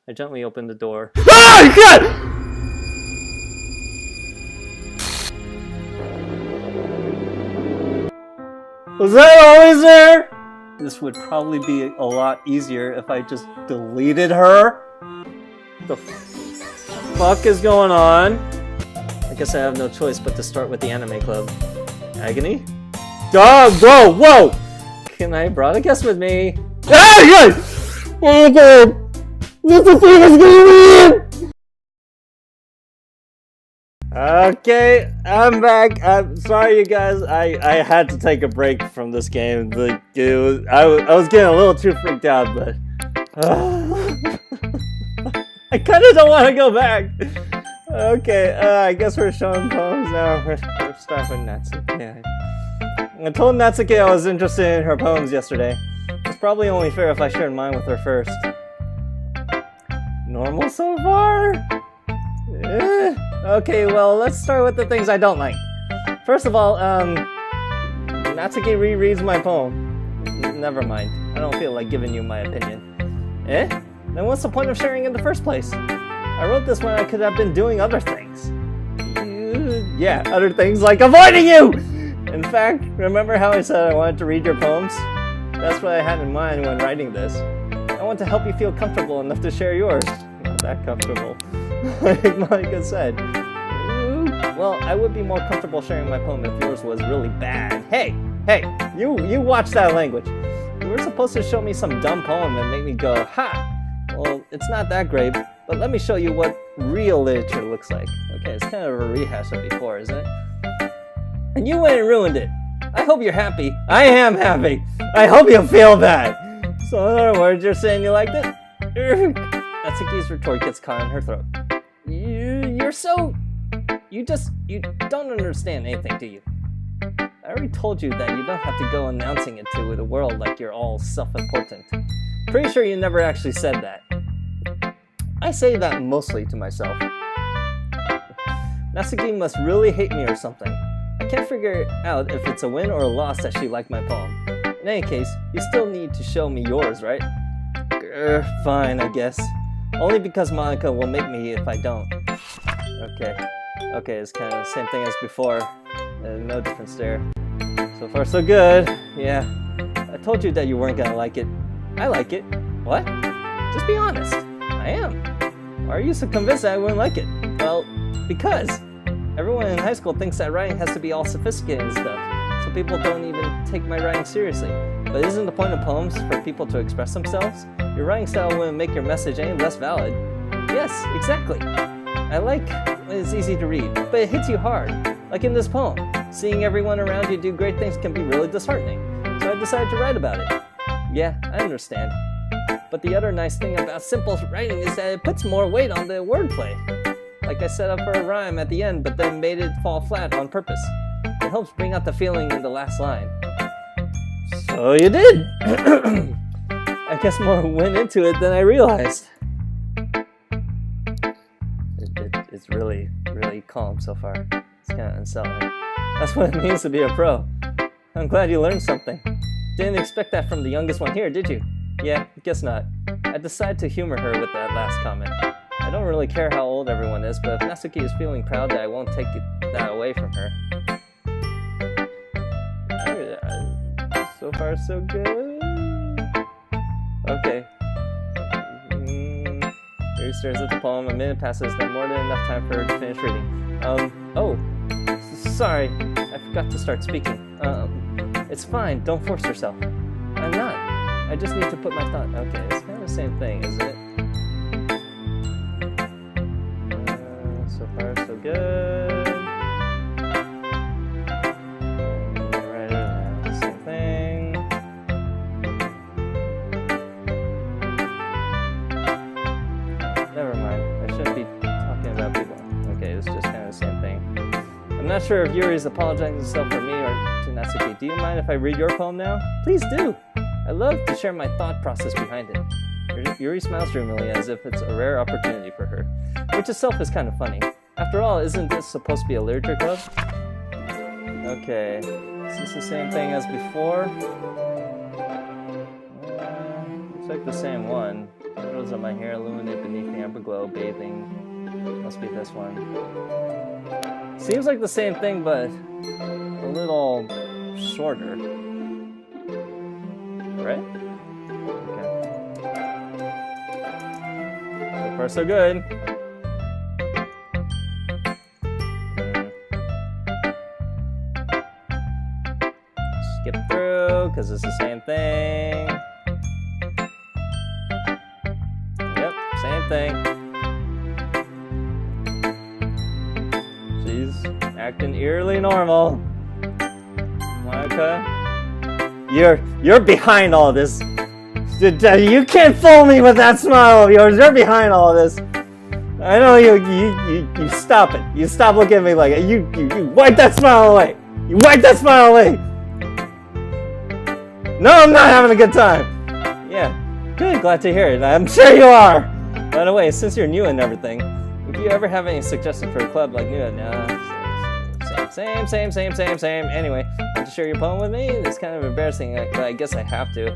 I gently opened the door. Ah, God! Was that always there? This would probably be a lot easier if I just deleted her. The fuck is going on? I guess I have no choice but to start with the anime club. Agony? Dog, whoa, whoa! Can I brought a guest with me? Ah, God! Oh my God! What the fuck is going on? Okay, I'm back. I'm sorry, you guys. I had to take a break from this game. Like, I was getting a little too freaked out, but I kind of don't want to go back. Okay, I guess we're showing poems now. We're starting with Natsuki. Yeah. I told Natsuki I was interested in her poems yesterday. It's probably only fair if I shared mine with her first. Normal so far? Okay, well, let's start with the things I don't like. First of all, Natsuki rereads my poem. Never mind. I don't feel like giving you my opinion. Then what's the point of sharing in the first place? I wrote this when I could have been doing other things. Yeah, other things like avoiding you! In fact, remember how I said I wanted to read your poems? That's what I had in mind when writing this. I want to help you feel comfortable enough to share yours. Not that comfortable. Like Monica said. Well, I would be more comfortable sharing my poem if yours was really bad. Hey, you watch that language. You were supposed to show me some dumb poem and make me go, ha! Well, it's not that great, but let me show you what real literature looks like. Okay, it's kind of a rehash of before, isn't it? And you went and ruined it. I hope you're happy. I am happy. I hope you feel bad. So in other words, you're saying you liked it? Natsuki's retort gets caught in her throat. You don't understand anything, do you? I already told you that you don't have to go announcing it to the world like you're all self-important. Pretty sure you never actually said that. I say that mostly to myself. Natsuki must really hate me or something. I can't figure out if it's a win or a loss that she liked my poem. In any case, you still need to show me yours, right? Fine, I guess. Only because Monica will make me if I don't. Okay, it's kind of the same thing as before. No difference there. So far, so good. Yeah, I told you that you weren't gonna like it. I like it. What? Just be honest. I am. Why are you so convinced that I wouldn't like it? Well, because everyone in high school thinks that writing has to be all sophisticated and stuff, so people don't even take my writing seriously. But isn't the point of poems for people to express themselves? Your writing style wouldn't make your message any less valid. Yes, exactly. I like when it's easy to read, but it hits you hard. Like in this poem, seeing everyone around you do great things can be really disheartening. So I decided to write about it. Yeah, I understand. But the other nice thing about simple writing is that it puts more weight on the wordplay. Like I set up for a rhyme at the end, but then made it fall flat on purpose. It helps bring out the feeling in the last line. So you did! I guess more went into it than I realized. It's really, really calm so far. It's kind of unsettling. That's what it means to be a pro. I'm glad you learned something. Didn't expect that from the youngest one here, did you? Yeah, guess not. I decided to humor her with that last comment. I don't really care how old everyone is, but if Natsuki is feeling proud that I won't take that away from her. So far, so good. Okay. Yuri stares at the poem. A minute passes, then more than enough time for her to finish reading. Sorry. I forgot to start speaking. It's fine. Don't force yourself. I'm not. I just need to put my thought. Okay, it's kind of the same thing, isn't it? So far, so good. Same thing. Never mind. I shouldn't be talking about people. Okay, it's just kind of the same thing. I'm not sure if Yuri is apologizing himself for me or to Natsuki. Do you mind if I read your poem now? Please do! I love to share my thought process behind it. Yuri smiles dreamily as if it's a rare opportunity for her, which itself is kind of funny. After all, isn't this supposed to be a literature club? Okay, is this the same thing as before? Looks like the same one. Shadows of my hair illuminate beneath the amber glow, bathing. Must be this one. Seems like the same thing, but a little shorter. Right? Okay. So far, so good. Skip through, because it's the same thing. Yep, same thing. She's acting eerily normal. Okay. You're behind all this. You can't fool me with that smile of yours. You're behind all this. I know you stop it. You stop looking at me like it. You wipe that smile away. You wipe that smile away. No, I'm not having a good time. Yeah, good. Glad to hear it. I'm sure you are. By the way, since you're new and everything, if you ever have any suggestions for a club like new, same. Anyway, want to share your poem with me? It's kind of embarrassing, but I guess I have to.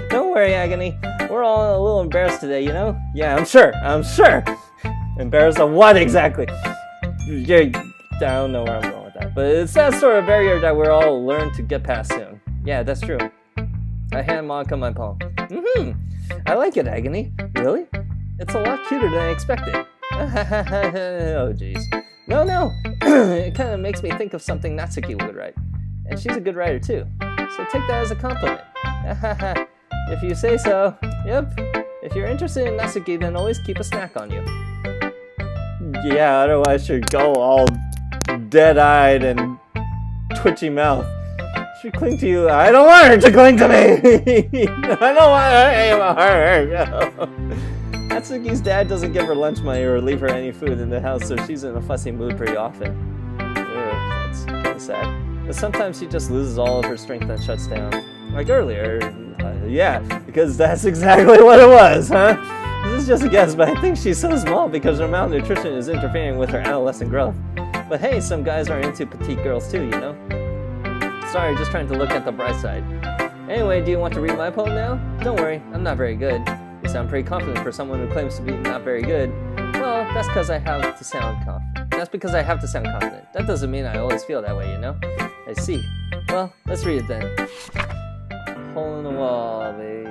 Don't worry, Agony. We're all a little embarrassed today, you know? Yeah, I'm sure. Embarrassed of what exactly? I don't know where I'm going with that. But it's that sort of barrier that we're all learn to get past soon. Yeah, that's true. I hand Monica my poem. I like it, Agony. Really? It's a lot cuter than I expected. Oh, jeez. No. It kind of makes me think of something Natsuki would write. And she's a good writer, too. So take that as a compliment. If you say so. Yep. If you're interested in Natsuki, then always keep a snack on you. Yeah, otherwise she'd go all dead-eyed and twitchy mouth. She cling to you. I don't want her to cling to me. I don't want her. Natsuki's dad doesn't give her lunch money or leave her any food in the house, so she's in a fussy mood pretty often. That's kind of sad. But sometimes she just loses all of her strength and shuts down. Like earlier. Yeah, because that's exactly what it was, huh? This is just a guess, but I think she's so small because her malnutrition is interfering with her adolescent growth. But hey, some guys are into petite girls too, you know? Sorry, just trying to look at the bright side. Anyway, do you want to read my poem now? Don't worry, I'm not very good. You sound pretty confident for someone who claims to be not very good. Well, that's because I have to sound confident. That doesn't mean I always feel that way, you know? I see. Well, let's read it then. Hole in the wall, baby.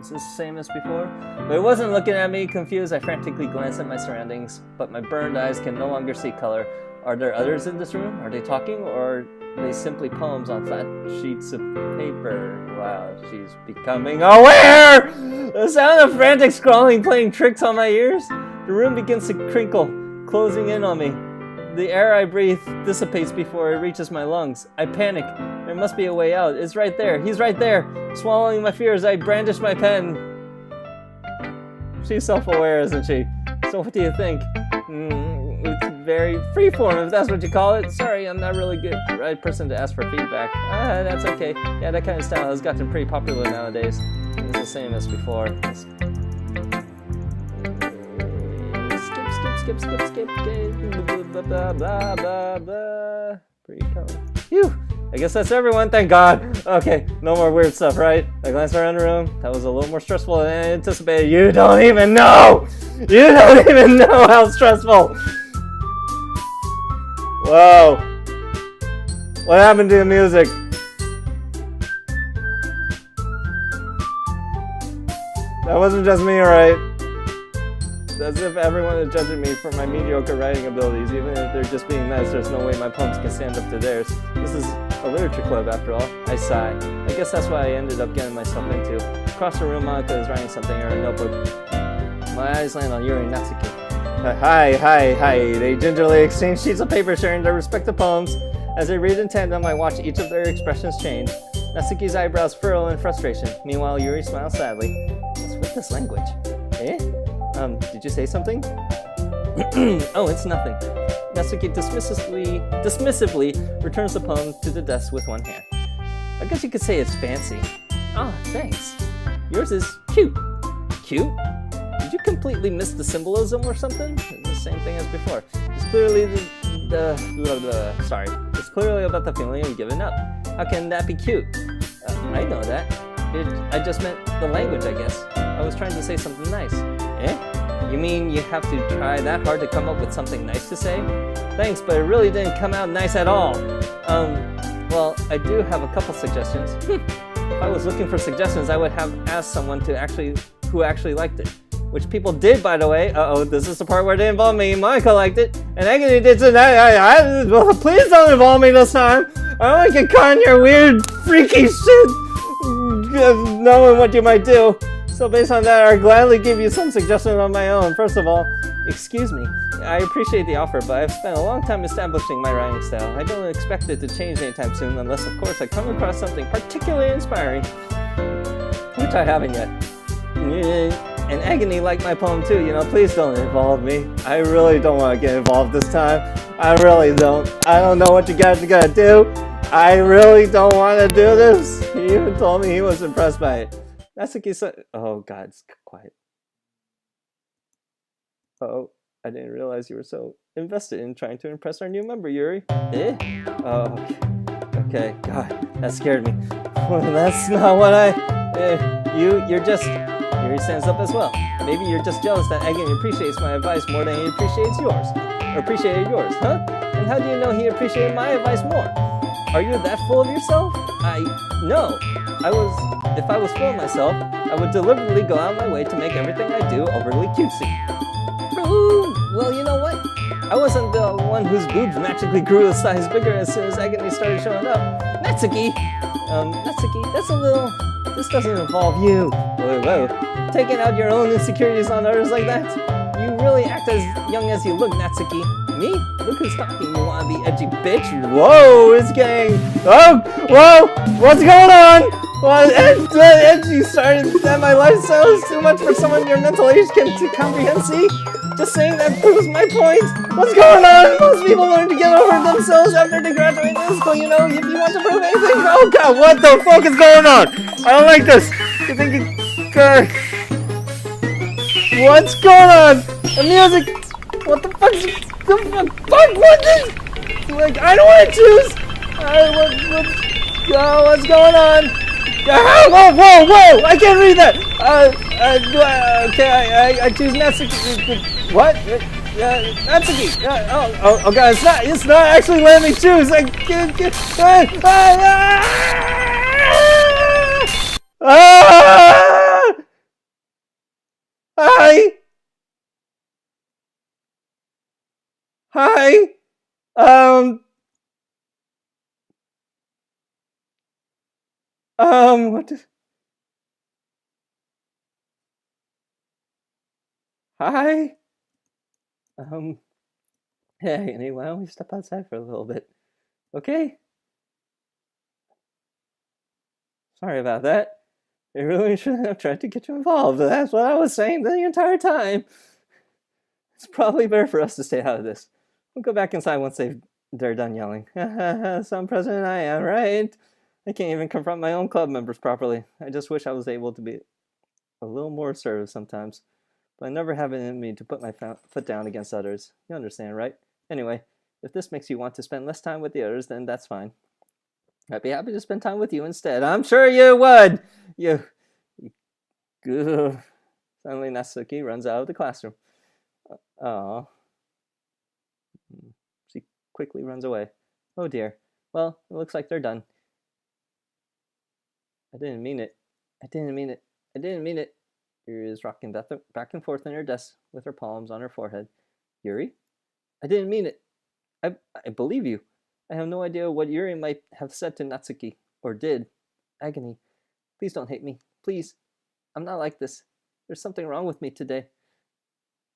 Is this the same as before? But it wasn't looking at me. Confused, I frantically glanced at my surroundings, but my burned eyes can no longer see color. Are there others in this room? Are they talking, or are they simply poems on flat sheets of paper? Wow, she's becoming aware! The sound of frantic scrawling playing tricks on my ears. The room begins to crinkle, closing in on me. The air I breathe dissipates before it reaches my lungs. I panic. There must be a way out. It's right there. He's right there. Swallowing my fears, I brandish my pen. She's self-aware, isn't she? So what do you think? It's very freeform, if that's what you call it. Sorry, I'm not really good right person to ask for feedback. That's okay. Yeah, that kind of style has gotten pretty popular nowadays. It's the same as before. Skip. Blah, blah, blah. Pretty cool. Phew. I guess that's everyone, thank God. Okay, no more weird stuff, right? I glanced around the room. That was a little more stressful than I anticipated. You don't even know! You don't even know how stressful! Whoa. What happened to the music? That wasn't just me, right? As if everyone is judging me for my mediocre writing abilities. Even if they're just being nice, there's no way my poems can stand up to theirs. This is a literature club, after all. I sigh. I guess that's what I ended up getting myself into. Across the room, Monica is writing something in her notebook. My eyes land on Yuri and Natsuki. Hi. They gingerly exchange sheets of paper, sharing their respective poems. As they read in tandem, I watch each of their expressions change. Natsuki's eyebrows furrow in frustration. Meanwhile, Yuri smiles sadly. What's with this language? Eh? Did you say something? Oh, it's nothing. Natsuki dismissively returns the poem to the desk with one hand. I guess you could say it's fancy. Ah, thanks. Yours is cute. Cute? Did you completely miss the symbolism or something? It's the same thing as before. It's clearly It's clearly about the feeling of giving up. How can that be cute? I know that. I just meant the language, I guess. I was trying to say something nice. Eh? You mean you have to try that hard to come up with something nice to say? Thanks, but it really didn't come out nice at all. Well, I do have a couple suggestions. If I was looking for suggestions, I would have asked someone who actually liked it. Which people did, by the way. Uh-oh, this is the part where it didn't involve me. Monica liked it, and Agony did too. Well, please don't involve me this time. I don't want to get caught in your weird, freaky shit, knowing what you might do. So based on that, I'll gladly give you some suggestions on my own. First of all, excuse me. I appreciate the offer, but I've spent a long time establishing my writing style. I don't expect it to change anytime soon, unless, of course, I come across something particularly inspiring, which I haven't yet. And Agony liked my poem too, please don't involve me. I really don't want to get involved this time. I really don't. I don't know what you guys are gonna do. I really don't want to do this. He even told me he was impressed by it. Natsuki said, oh god, it's quiet. Oh, I didn't realize you were so invested in trying to impress our new member, Yuri. Eh? Oh, okay. God, that scared me. Well, that's not what you're just... Yuri stands up as well. Maybe you're just jealous that Agony appreciates my advice more than he appreciates yours. Or appreciated yours, huh? And how do you know he appreciated my advice more? Are you that full of yourself? No. If I was full of myself, I would deliberately go out of my way to make everything I do overly cutesy. Ooh, well, you know what? I wasn't the one whose boobs magically grew a size bigger as soon as Agony started showing up. Natsuki, that's a little... This doesn't involve you. Whoa. Taking out your own insecurities on others like that? You really act as young as you look, Natsuki. Me? Look who's talking, you wanna be edgy bitch. Whoa, it's getting... Oh, whoa, what's going on? Well, edgy started that my lifestyle is too much for someone your mental age can comprehend, see? Just saying that proves my point. What's going on? Most people learn to get over themselves after they graduate high school, if you want to prove anything. Oh god, what the fuck is going on? I don't like this. You think what's going on? The music. What the fuck? What is? Like, I don't want to choose. What's going on? Whoa! I can't read that. Okay, I choose Natsuki. What? Natsuki. Oh god, it's not actually letting me choose. I can't get. Hi. What? Hi. Hey, anyway, why don't we step outside for a little bit? Okay? Sorry about that. I really shouldn't have tried to get you involved. That's what I was saying the entire time. It's probably better for us to stay out of this. We'll go back inside once they're done yelling. Some president I am, right? I can't even confront my own club members properly. I just wish I was able to be a little more assertive sometimes. But I never have it in me to put my foot down against others. You understand, right? Anyway, if this makes you want to spend less time with the others, then that's fine. I'd be happy to spend time with you instead. I'm sure you would! Suddenly Natsuki runs out of the classroom. Oh. She quickly runs away. Oh dear. Well, it looks like they're done. I didn't mean it. Yuri is rocking back and forth in her desk with her palms on her forehead. Yuri? I didn't mean it. I believe you. I have no idea what Yuri might have said to Natsuki. Or did. Agony. Please don't hate me. Please. I'm not like this. There's something wrong with me today.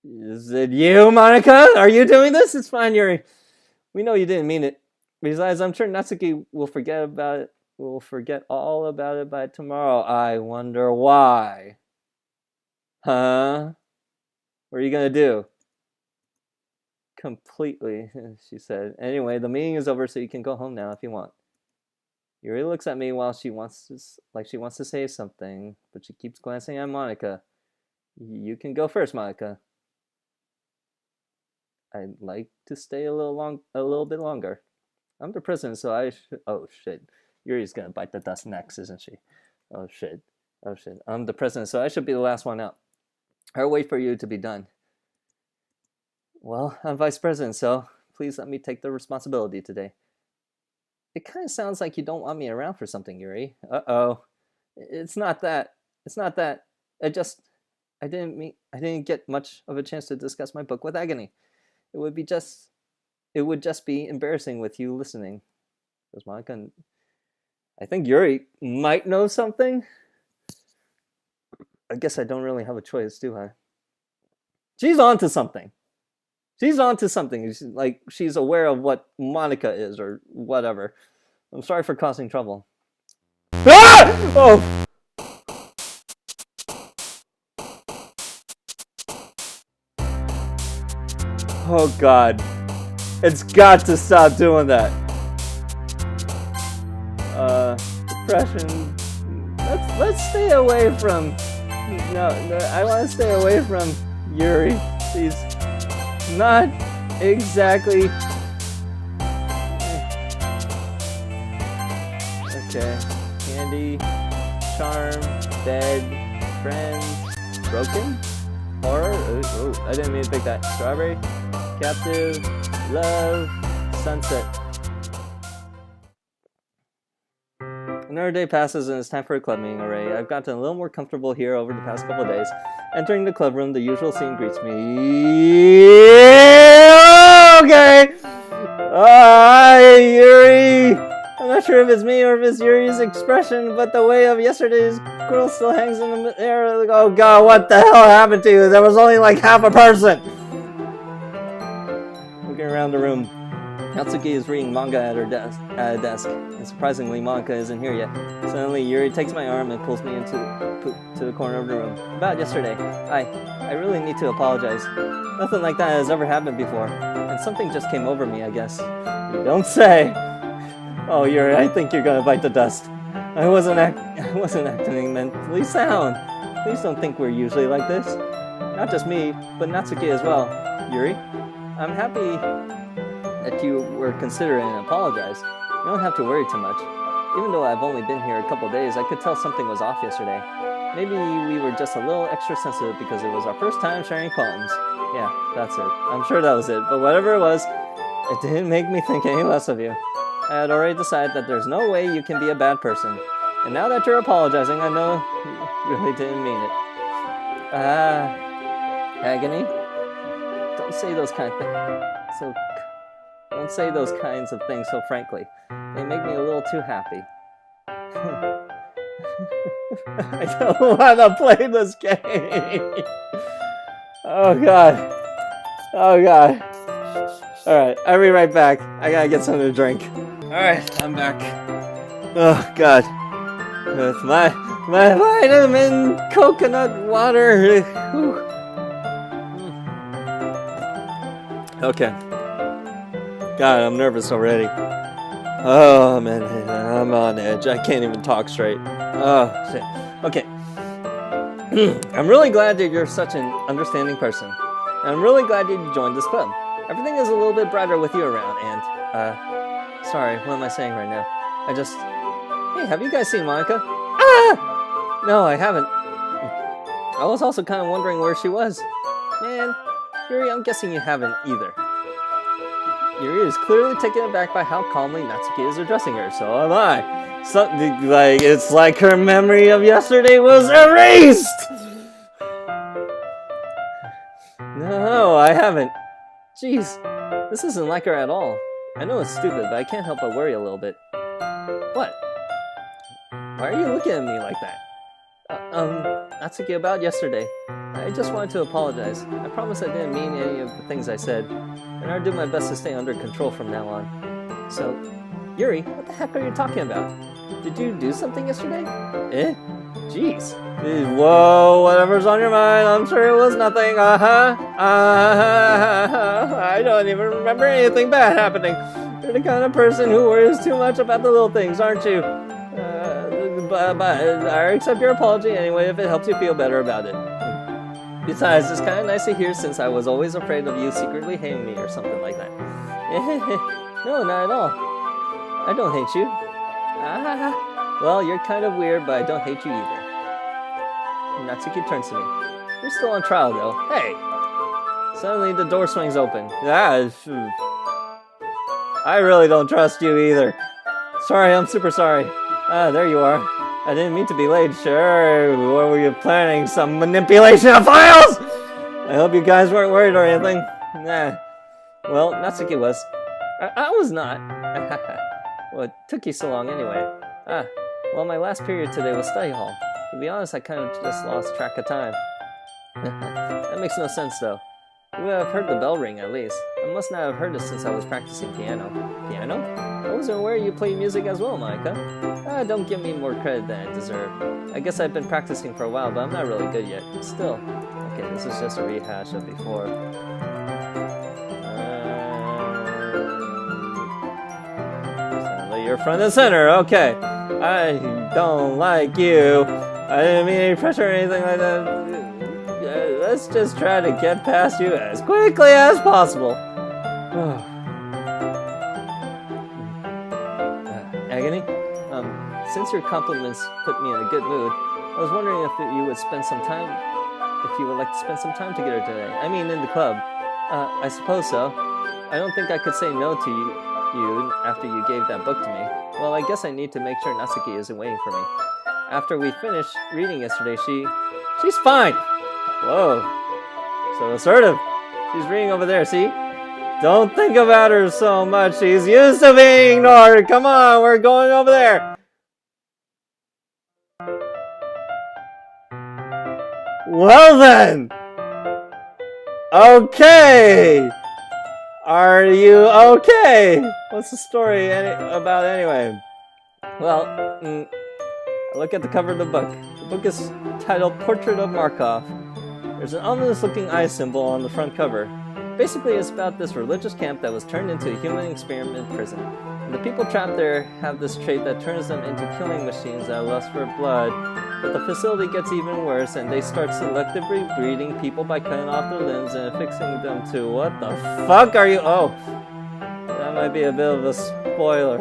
Is it you, Monica? Are you doing this? It's fine, Yuri. We know you didn't mean it. Besides, I'm sure Natsuki will forget about it. We'll forget all about it by tomorrow. I wonder why. Huh? What are you gonna do? Completely, she said. Anyway, the meeting is over, so you can go home now if you want. Yuri looks at me while she wants to say something, but she keeps glancing at Monica. You can go first, Monica. I'd like to stay a little bit longer. I'm the president, so I should... Oh, shit. Yuri's gonna bite the dust next, isn't she? Oh shit. Oh shit. I'm the president, so I should be the last one out. I'll wait for you to be done. Well, I'm vice president, so please let me take the responsibility today. It kind of sounds like you don't want me around for something, Yuri. Uh-oh. It's not that. It's not that. I didn't get much of a chance to discuss my book with Agony. It would just be embarrassing with you listening. Does Monica? I think Yuri might know something. I guess I don't really have a choice, do I? She's onto something. She's onto something. She's aware of what Monica is or whatever. I'm sorry for causing trouble. Ah! Oh! Oh God. It's got to stop doing that. Depression. Let's stay away from. No, I want to stay away from Yuri. She's not exactly. Okay. Candy, charm, bed, friends, broken, horror. Oh, I didn't mean to pick that. Strawberry, captive, love, sunset. Another day passes and it's time for a club meeting already. I've gotten a little more comfortable here over the past couple of days. Entering the club room, the usual scene greets me. Okay! Hi, Yuri! I'm not sure if it's me or if it's Yuri's expression, but the way of yesterday's girl still hangs in the air. Oh God, what the hell happened to you? There was only like half a person! Looking around the room, Natsuki is reading manga at her desk, and surprisingly, Monica isn't here yet. Suddenly, Yuri takes my arm and pulls me to the corner of the room. About yesterday, I really need to apologize. Nothing like that has ever happened before, and something just came over me, I guess. You don't say. Oh, Yuri, I think you're gonna bite the dust. I wasn't acting mentally sound. Please don't think we're usually like this. Not just me, but Natsuki as well. Yuri, I'm happy that you were considerate and apologized. You don't have to worry too much. Even though I've only been here a couple days, I could tell something was off yesterday. Maybe we were just a little extra sensitive because it was our first time sharing poems. Yeah, that's it. I'm sure that was it. But whatever it was, it didn't make me think any less of you. I had already decided that there's no way you can be a bad person. And now that you're apologizing, I know you really didn't mean it. Agony? Don't say those kind of things. Don't say those kinds of things so frankly. They make me a little too happy. I don't want to play this game. Oh God. Oh God. Alright, I'll be right back. I gotta get something to drink. Alright, I'm back. Oh God. With my vitamin coconut water. Okay. God, I'm nervous already. Oh man, I'm on edge. I can't even talk straight. Oh shit. Okay. I'm really glad that you're such an understanding person. And I'm really glad you joined this club. Everything is a little bit brighter with you around, and sorry, what am I saying right now? Hey, have you guys seen Monica? Ah! No, I haven't. I was also kind of wondering where she was. Man, Yuri, I'm guessing you haven't either. Yuri is clearly taken aback by how calmly Natsuki is addressing her, so am I. Something like, it's like her memory of yesterday was erased! No, I haven't. Jeez, this isn't like her at all. I know it's stupid, but I can't help but worry a little bit. What? Why are you looking at me like that? Natsuki, about yesterday. I just wanted to apologize. I promise I didn't mean any of the things I said, and I'll do my best to stay under control from now on. So, Yuri, what the heck are you talking about? Did you do something yesterday? Eh? Jeez. Whoa, whatever's on your mind, I'm sure it was nothing. I don't even remember anything bad happening. You're the kind of person who worries too much about the little things, aren't you? But I accept your apology anyway if it helps you feel better about it. Besides, it's kind of nice to hear since I was always afraid of you secretly hating me or something like that. No, not at all. I don't hate you. Well, you're kind of weird, but I don't hate you either. Natsuki turns to me. You're still on trial, though. Hey! Suddenly, the door swings open. I really don't trust you either. Sorry, I'm super sorry. There you are. I didn't mean to be late. Sure, what were you planning? Some manipulation of files? I hope you guys weren't worried or anything. Nah. Well, Natsuki was. I was not. What took you so long anyway? Well, my last period today was study hall. To be honest, I kind of just lost track of time. That makes no sense, though. You would have heard the bell ring, at least. I must not have heard it since I was practicing piano. Piano? I wasn't aware you played music as well, Monica. Don't give me more credit than I deserve. I guess I've been practicing for a while, but I'm not really good yet. Still. Okay, this is just a rehash of before. You're front and center, okay. I don't like you. I didn't mean any pressure or anything like that. Let's just try to get past you as quickly as possible. Agony? Since your compliments put me in a good mood, I was wondering if you would like to spend some time together today. I mean, in the club. I suppose so. I don't think I could say no to you after you gave that book to me. Well, I guess I need to make sure Natsuki isn't waiting for me. After we finished reading yesterday, she's fine. Whoa. So assertive. She's reading over there, see? Don't think about her so much. She's used to being ignored. Come on, we're going over there. Well then. Okay. Are you okay? What's the story about anyway? Well, look at the cover of the book. The book is titled Portrait of Markov. There's an ominous-looking eye symbol on the front cover. Basically, it's about this religious camp that was turned into a human experiment prison. And the people trapped there have this trait that turns them into killing machines that lust for blood. But the facility gets even worse, and they start selectively breeding people by cutting off their limbs and affixing them to... What the fuck are you... Oh, that might be a bit of a spoiler.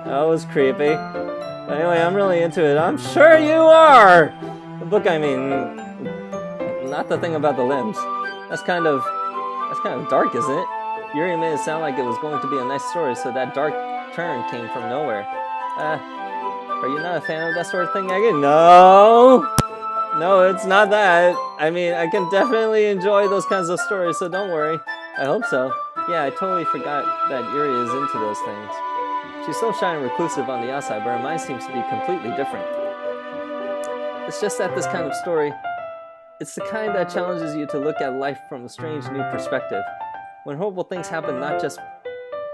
That was creepy. But anyway, I'm really into it. I'm sure you are! The book, I mean... Not the thing about the limbs. That's kind of dark, isn't it? Yuri made it sound like it was going to be a nice story, so that dark turn came from nowhere. Are you not a fan of that sort of thing, Aggie? No, it's not that. I mean, I can definitely enjoy those kinds of stories, so don't worry. I hope so. Yeah, I totally forgot that Yuri is into those things. She's so shy and reclusive on the outside, but her mind seems to be completely different. It's just that this kind of story, it's the kind that challenges you to look at life from a strange new perspective. When horrible things happen not just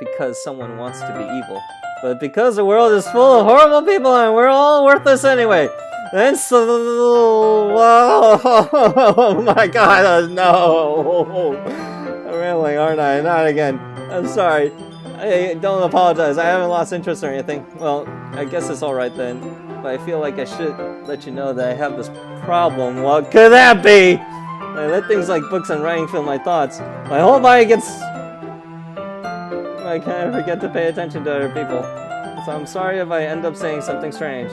because someone wants to be evil, but because the world is full of horrible people and we're all worthless anyway. And so... Oh my god, no! I'm rambling, aren't I? Not again. I'm sorry. I don't apologize. I haven't lost interest or anything. Well, I guess it's alright then. But I feel like I should let you know that I have this problem. What could that be? I let things like books and writing fill my thoughts. My whole body gets... I can't forget to pay attention to other people. So I'm sorry if I end up saying something strange.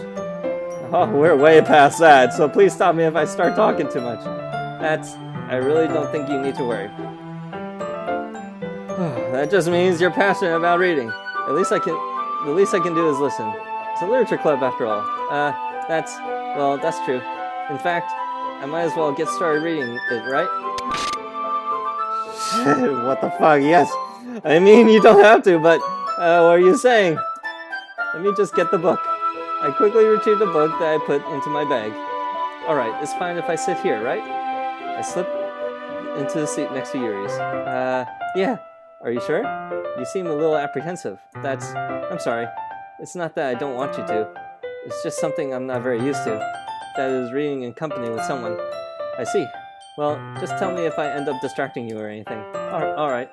Oh, we're way past that, so please stop me if I start talking too much. I really don't think you need to worry. That just means you're passionate about reading. The least I can do is listen. It's a literature club after all. That's true. In fact, I might as well get started reading it, right? What the fuck, yes. I mean, you don't have to, but what are you saying? Let me just get the book. I quickly retrieved the book that I put into my bag. Alright, it's fine if I sit here, right? I slip into the seat next to Yuri's. Yeah. Are you sure? You seem a little apprehensive. I'm sorry. It's not that I don't want you to. It's just something I'm not very used to. That is reading in company with someone. I see. Well, just tell me if I end up distracting you or anything. Alright.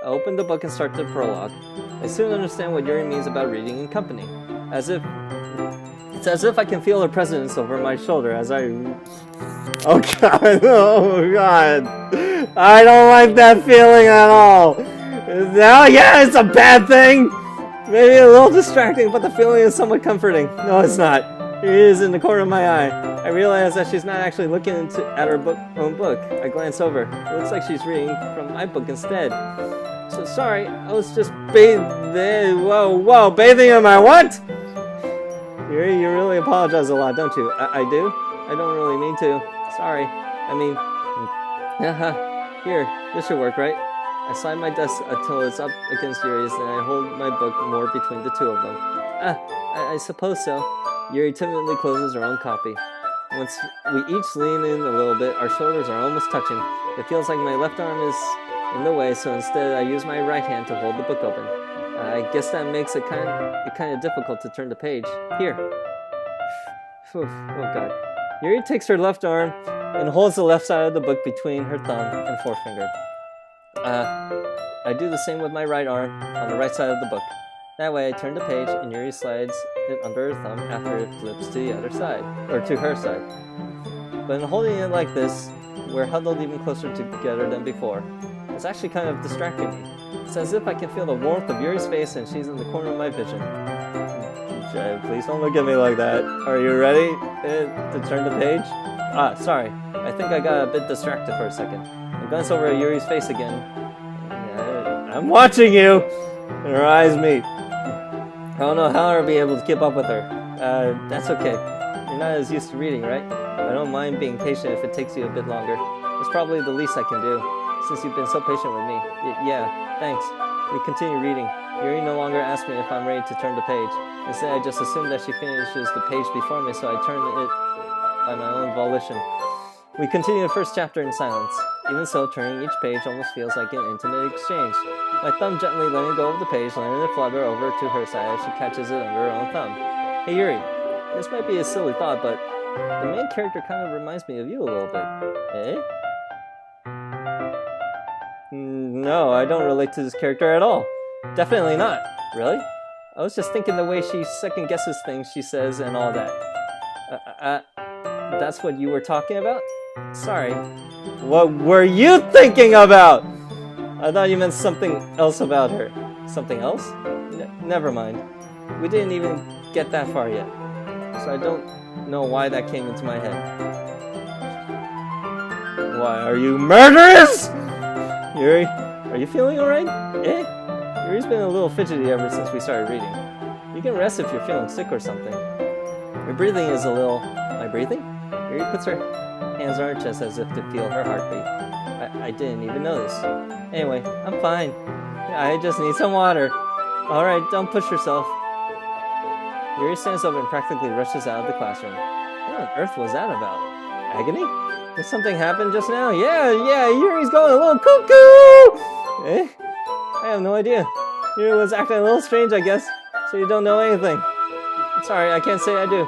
I open the book and start the prologue. I soon understand what Yuri means about reading in company. It's as if I can feel her presence over my shoulder as I... Oh god, I don't like that feeling at all. Now, yeah, it's a bad thing. Maybe a little distracting, but the feeling is somewhat comforting. No, it's not. Here it is in the corner of my eye. I realize that she's not actually looking at her own book. I glance over. It looks like she's reading from my book instead. So sorry, I was just bathing. Whoa, bathing in my what? You really apologize a lot, don't you? I do? I don't really mean to. Sorry. I mean, here, this should work, right? I slide my desk until it's up against Yuri's, then I hold my book more between the two of them. I suppose so. Yuri timidly closes her own copy. Once we each lean in a little bit, our shoulders are almost touching. It feels like my left arm is in the way, so instead I use my right hand to hold the book open. I guess that makes it kind of difficult to turn the page. Here. Oh God. Yuri takes her left arm and holds the left side of the book between her thumb and forefinger. I do the same with my right arm on the right side of the book. That way I turn the page and Yuri slides it under her thumb after it flips to the other side, or to her side. But in holding it like this, we're huddled even closer together than before. It's actually kind of distracting me. It's as if I can feel the warmth of Yuri's face and she's in the corner of my vision. Please don't look at me like that. Are you ready to turn the page? Sorry. I think I got a bit distracted for a second. I glance over at Yuri's face again. I'm watching you! And her eyes meet. I don't know how I'll be able to keep up with her. That's okay. You're not as used to reading, right? I don't mind being patient if it takes you a bit longer. It's probably the least I can do, since you've been so patient with me. Yeah, thanks. We continue reading. Yuri no longer asks me if I'm ready to turn the page. Instead, I just assume that she finishes the page before me, so I turn it by my own volition. We continue the first chapter in silence. Even so, turning each page almost feels like an intimate exchange. My thumb gently letting go of the page, letting it flutter over to her side as she catches it under her own thumb. Hey Yuri, this might be a silly thought, but the main character kind of reminds me of you a little bit. Eh? No, I don't relate to this character at all. Definitely not. Really? I was just thinking the way she second guesses things she says and all that. That's what you were talking about? Sorry. What were you thinking about? I thought you meant something else about her. Something else? Never mind. We didn't even get that far yet. So I don't know why that came into my head. Why, are you murderous? Yuri, are you feeling alright? Eh? Yuri's been a little fidgety ever since we started reading. You can rest if you're feeling sick or something. Your breathing is a little... My breathing? Yuri puts her hands on her chest as if to feel her heartbeat. I didn't even notice. Anyway, I'm fine. I just need some water. Alright, don't push yourself. Yuri stands up and practically rushes out of the classroom. What on earth was that about? Agony? Did something happen just now? Yeah, Yuri's going a little cuckoo! Eh? I have no idea. Yuri was acting a little strange, I guess, so you don't know anything. Sorry, I can't say I do.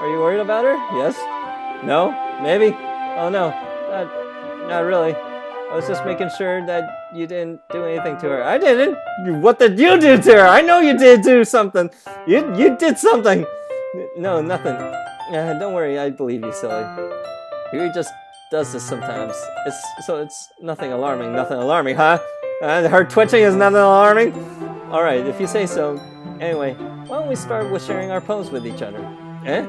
Are you worried about her? Yes? No? Maybe? Oh no, not really. I was just making sure that you didn't do anything to her. I didn't! What did you do to her? I know you did do something! You did something! No, nothing. Don't worry, I believe you, silly. Yuri just does this sometimes. It's nothing alarming, huh? Her twitching is nothing alarming? Alright, if you say so. Anyway, why don't we start with sharing our poems with each other? Eh?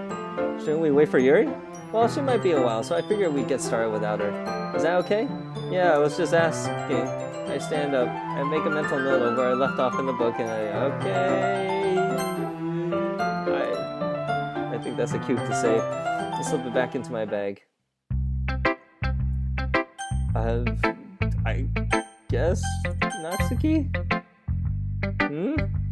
Shouldn't we wait for Yuri? Well, she might be a while, so I figured we'd get started without her. Is that okay? Yeah, I was just asking. I stand up. I make a mental note of where I left off in the book, and I think that's a cue to say. I slip it back into my bag. I guess, Natsuki?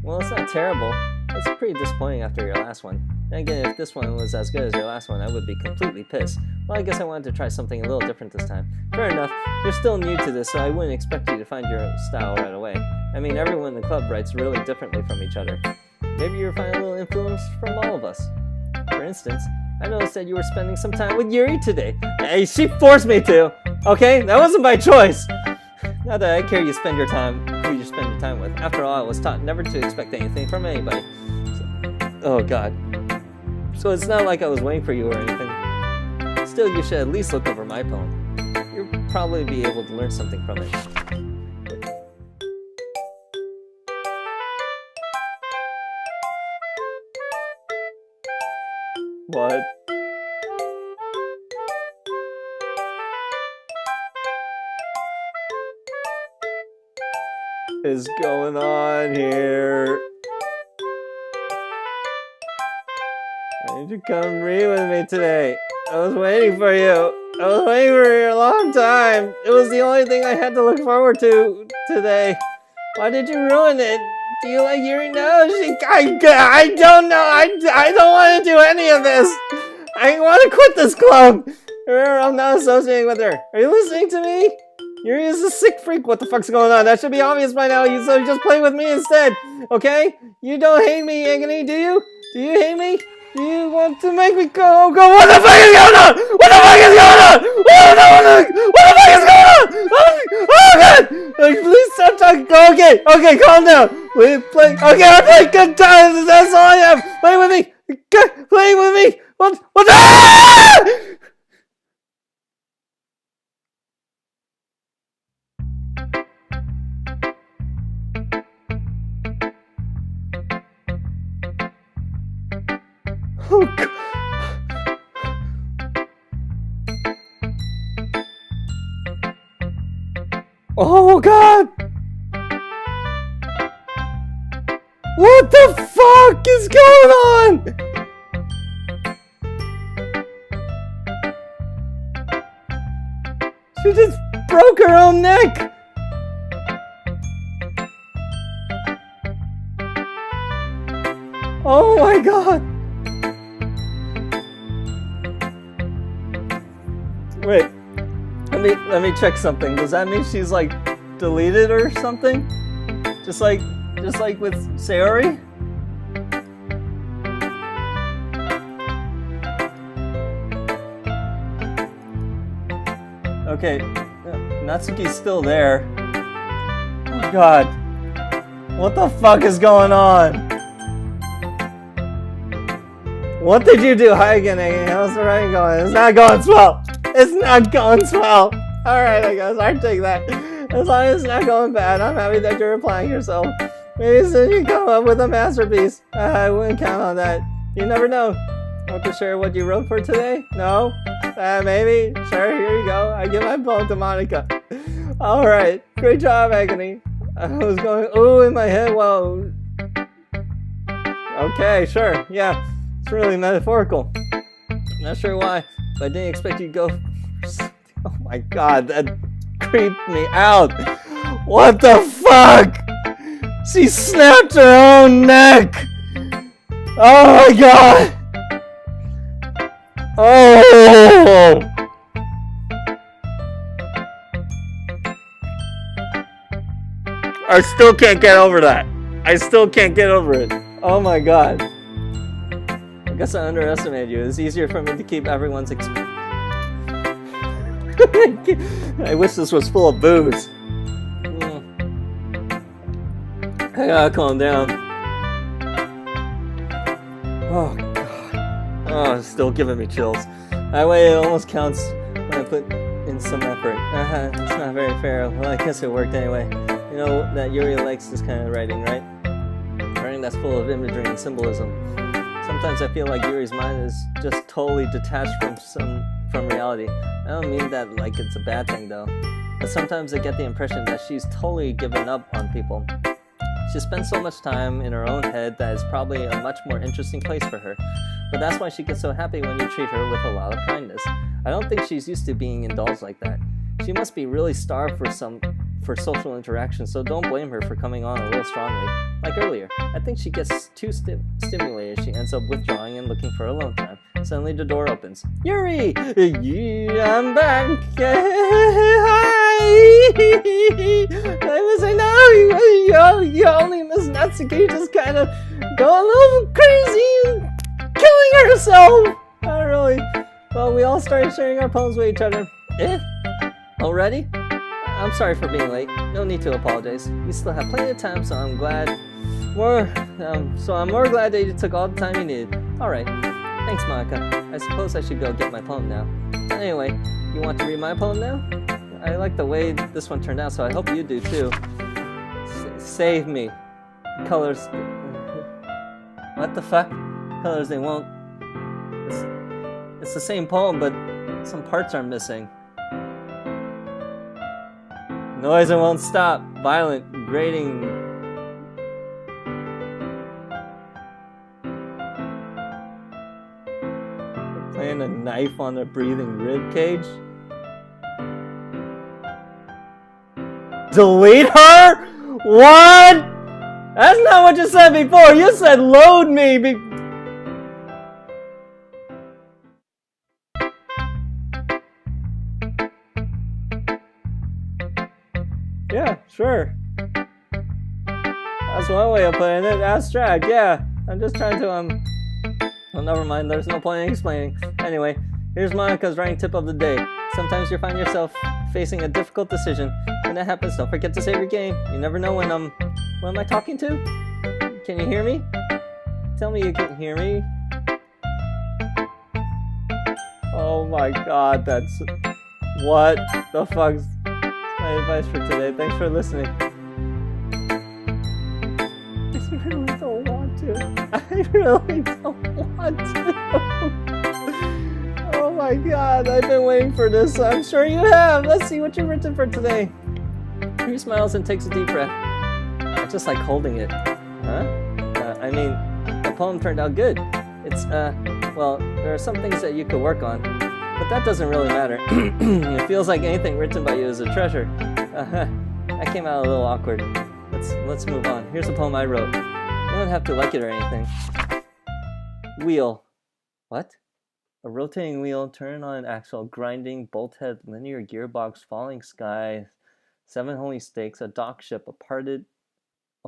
Well, it's not terrible. It's pretty disappointing after your last one. And again, if this one was as good as your last one, I would be completely pissed. Well, I guess I wanted to try something a little different this time. Fair enough, you're still new to this, so I wouldn't expect you to find your style right away. I mean, everyone in the club writes really differently from each other. Maybe you'll find a little influence from all of us. For instance, I noticed that you were spending some time with Yuri today. Hey, she forced me to! Okay? That wasn't by choice! Not that I care who you spend your time with. After all, I was taught never to expect anything from anybody. Oh god. So it's not like I was waiting for you or anything. Still, you should at least look over my poem. You'll probably be able to learn something from it. What is going on here? I need you to come read with me today. I was waiting for you. I was waiting for you a long time. It was the only thing I had to look forward to today. Why did you ruin it? Do you like Yuri? No, I don't know. I don't want to do any of this. I want to quit this club. I'm not associating with her. Are you listening to me? Yuri is a sick freak. What the fuck's going on? That should be obvious by now. So you just play with me instead, okay? You don't hate me, Agony, do you? Do you hate me? Do you want to make me go? What the fuck is going on? What the fuck is going on? What the fuck is going on? Oh god! Please stop talking. Okay, calm down. We play. Okay, I play good times. That's all I have. Play with me. Play with me. What the? Oh god. Oh god! What the fuck is going on? She just broke her own neck! Oh my god! Wait, let me check something. Does that mean she's like deleted or something? Just like with Sayori? Okay, Natsuki's still there. Oh god. What the fuck is going on? What did you do? Hi again, Agony. How's the writing going? It's not going swell. It's not going swell. Alright, I guess I'll take that. As long as it's not going bad, I'm happy that you're applying yourself. Maybe soon you come up with a masterpiece. I wouldn't count on that. You never know. Want to share what you wrote for today? No? Maybe? Sure, here you go. I give my poem to Monica. Alright, great job, Agony. I was going, ooh, in my head, whoa. Okay, sure, yeah. It's really metaphorical. Not sure why, but I didn't expect you to go. Oh my god, that creeped me out. What the fuck? She snapped her own neck. Oh my god. Oh. I still can't get over that. I still can't get over it. Oh my god. I guess I underestimated you. It's easier for me to keep everyone's I wish this was full of booze. I gotta calm down. Oh god. Oh, it's still giving me chills. That way it almost counts when I put in some effort. It's not very fair. Well, I guess it worked anyway. You know that Yuri likes this kind of writing, right? Writing that's full of imagery and symbolism. Sometimes I feel like Yuri's mind is just totally detached from reality. I don't mean that like it's a bad thing though. But sometimes I get the impression that she's totally given up on people. She spends so much time in her own head that it's probably a much more interesting place for her. But that's why she gets so happy when you treat her with a lot of kindness. I don't think she's used to being indulged like that. She must be really starved for social interaction, so don't blame her for coming on a little strongly. Like earlier, I think she gets too stimulated. She ends up withdrawing and looking for alone time. Suddenly the door opens. Yuri! I'm back! Hi! I was saying, no, you only miss Natsuki just kind of going a little crazy and killing herself! Not really. Well, we all started sharing our poems with each other. Already? I'm sorry for being late. No need to apologize. We still have plenty of time, so I'm more glad that you took all the time you needed. Alright. Thanks, Monica. I suppose I should go get my poem now. Anyway, you want to read my poem now? I like the way this one turned out, so I hope you do too. Save me. Colors. What the fuck? Colors they won't. It's the same poem, but some parts are missing. Noise and won't stop. Violent, grating. Playing a knife on a breathing rib cage. Delete her? What? That's not what you said before. You said load me. Yeah, sure. That's one way of putting it. Abstract, yeah. I'm just trying to, well, never mind. There's no point in explaining. Anyway, here's Monica's writing tip of the day. Sometimes you find yourself facing a difficult decision. When that happens, don't forget to save your game. You never know when, what am I talking to? Can you hear me? Tell me you can hear me. Oh my god, that's... What the fuck's my advice for today? Thanks for listening. I really don't want to. I really don't want to. Oh my god, I've been waiting for this. I'm sure you have. Let's see what you've written for today. He smiles and takes a deep breath. I just like holding it. Huh? I mean, the poem turned out good. It's, well, there are some things that you could work on, but that doesn't really matter. It feels like anything written by you is a treasure. That came out a little awkward. Let's move on. Here's a poem I wrote. You don't have to like it or anything. Wheel. What? A rotating wheel, turn on an axle, grinding, bolt head, linear gearbox, falling sky, 7 holy stakes, a dock ship, a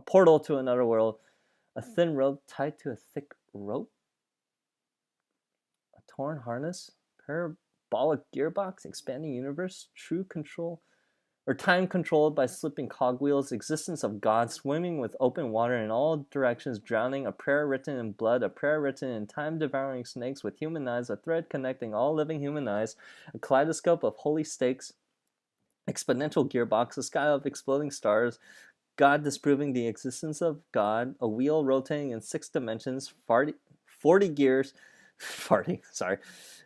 portal to another world, a thin rope tied to a thick rope, a torn harness, parabolic gearbox, expanding universe, true control, or time controlled by slipping cogwheels, existence of God, swimming with open water in all directions, drowning, a prayer written in blood, a prayer written in time-devouring snakes with human eyes, a thread connecting all living human eyes, a kaleidoscope of holy stakes, exponential gearbox, a sky of exploding stars, God disproving the existence of God, a wheel rotating in 6 dimensions, 40 gears,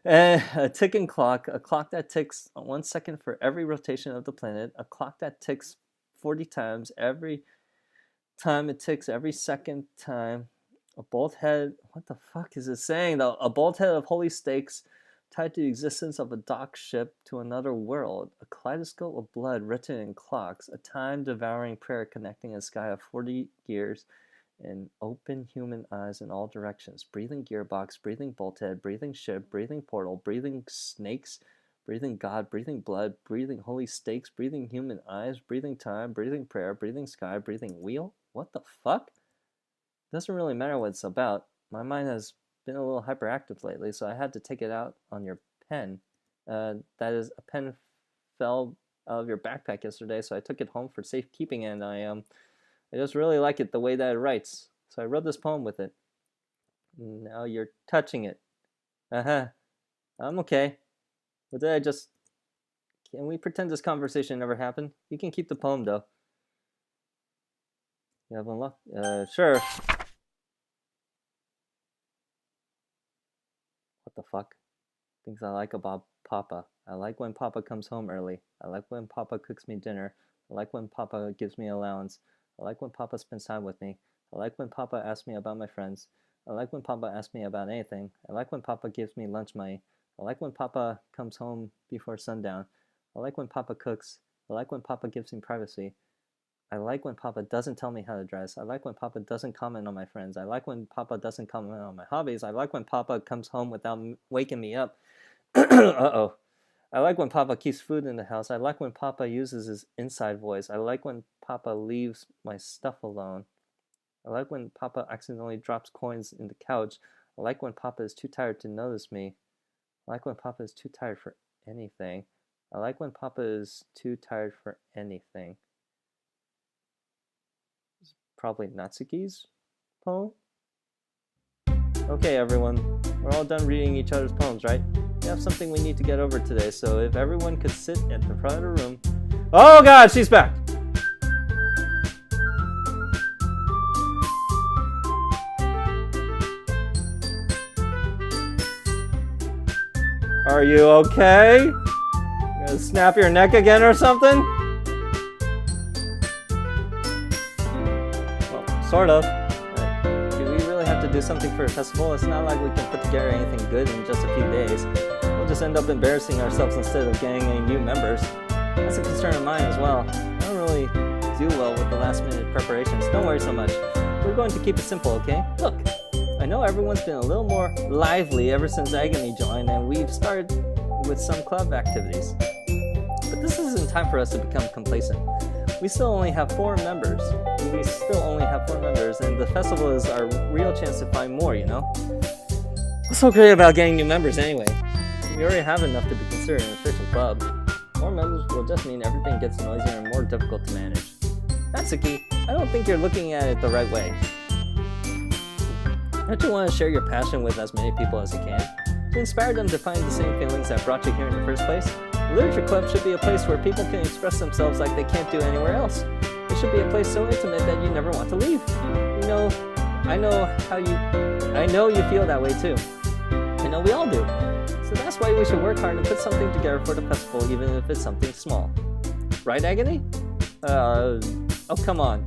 a ticking clock, a clock that ticks 1 second for every rotation of the planet, a clock that ticks 40 times every time it ticks every second time, a bolt head, what the fuck is it saying though? A bolt head of holy stakes tied to the existence of a dock ship to another world, a kaleidoscope of blood written in clocks, a time-devouring prayer connecting a sky of 40 gears, and open human eyes in all directions, breathing gearbox, breathing bolt head, breathing ship, breathing portal, breathing snakes, breathing God, breathing blood, breathing holy stakes, breathing human eyes, breathing time, breathing prayer, breathing sky, breathing wheel? What the fuck? Doesn't really matter what it's about. My mind has been a little hyperactive lately, so I had to take it out on your pen. That is, a pen fell out of your backpack yesterday, so I took it home for safekeeping, and I just really like it the way that it writes. So I wrote this poem with it. Now you're touching it. I'm okay. But did I just... Can we pretend this conversation never happened? You can keep the poem, though. You have unlocked? Sure. What the fuck? Things I like about Papa. I like when Papa comes home early. I like when Papa cooks me dinner. I like when Papa gives me allowance. I like when Papa spends time with me. I like when Papa asks me about my friends. I like when Papa asks me about anything. I like when Papa gives me lunch money. I like when Papa comes home before sundown. I like when Papa cooks. I like when Papa gives me privacy. I like when Papa doesn't tell me how to dress. I like when Papa doesn't comment on my friends. I like when Papa doesn't comment on my hobbies. I like when Papa comes home without waking me up. Uh-oh. I like when Papa keeps food in the house. I like when Papa uses his inside voice. I like when Papa leaves my stuff alone. I like when Papa accidentally drops coins in the couch. I like when Papa is too tired to notice me. I like when Papa is too tired for anything. I like when Papa is too tired for anything. It's probably Natsuki's poem? Okay, everyone. We're all done reading each other's poems, right? We have something we need to get over today, so if everyone could sit at the front of the room... Oh god, she's back! Are you okay? You gonna snap your neck again or something? Well, sort of. Do we really have to do something for a festival? It's not like we can put together anything good in just a few days. We'll just end up embarrassing ourselves instead of getting any new members. That's a concern of mine as well. I don't really do well with the last minute preparations. Don't worry so much. We're going to keep it simple, okay? Look, I know everyone's been a little more lively ever since Agony joined, and we've started with some club activities. But this isn't time for us to become complacent. We still only have 4 members. And the festival is our real chance to find more, you know? What's so great about getting new members anyway? We already have enough to be considered an official club. More members will just mean everything gets noisier and more difficult to manage. Natsuki, I don't think you're looking at it the right way. Don't you want to share your passion with as many people as you can? To inspire them to find the same feelings that brought you here in the first place? The Literature Club should be a place where people can express themselves like they can't do anywhere else. It should be a place so intimate that you never want to leave. You know, I know you feel that way too. I know we all do. So that's why we should work hard and put something together for the festival, even if it's something small. Right, Agony? Oh, come on.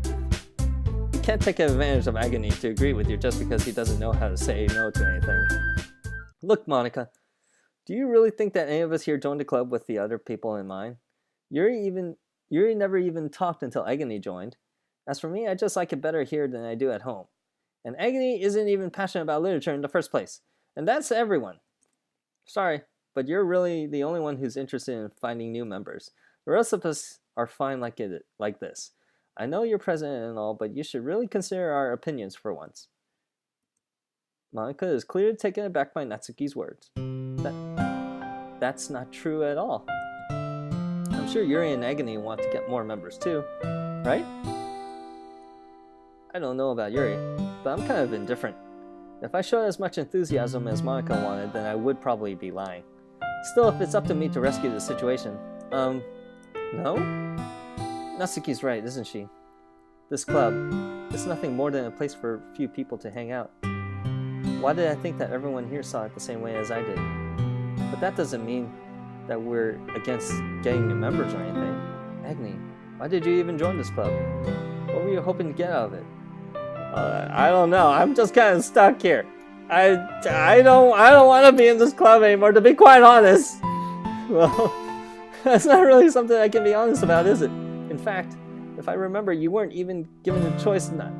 You can't take advantage of Agony to agree with you just because he doesn't know how to say no to anything. Look, Monica, do you really think that any of us here joined the club with the other people in mind? Yuri never even talked until Agony joined. As for me, I just like it better here than I do at home. And Agony isn't even passionate about literature in the first place. And that's everyone. Sorry, but you're really the only one who's interested in finding new members. The rest of us are fine like this. I know you're president and all, but you should really consider our opinions for once. Monica is clearly taken aback by Natsuki's words. That's not true at all. I'm sure Yuri and Agony want to get more members too, right? I don't know about Yuri, but I'm kind of indifferent. If I showed as much enthusiasm as Monica wanted, then I would probably be lying. Still, if it's up to me to rescue the situation, no? Natsuki's right, isn't she? This club, it's nothing more than a place for a few people to hang out. Why did I think that everyone here saw it the same way as I did? But that doesn't mean that we're against getting new members or anything. Agony, why did you even join this club? What were you hoping to get out of it? I don't know. I'm just kind of stuck here. I don't want to be in this club anymore, to be quite honest. Well, that's not really something I can be honest about, is it? In fact, if I remember, you weren't even given a choice not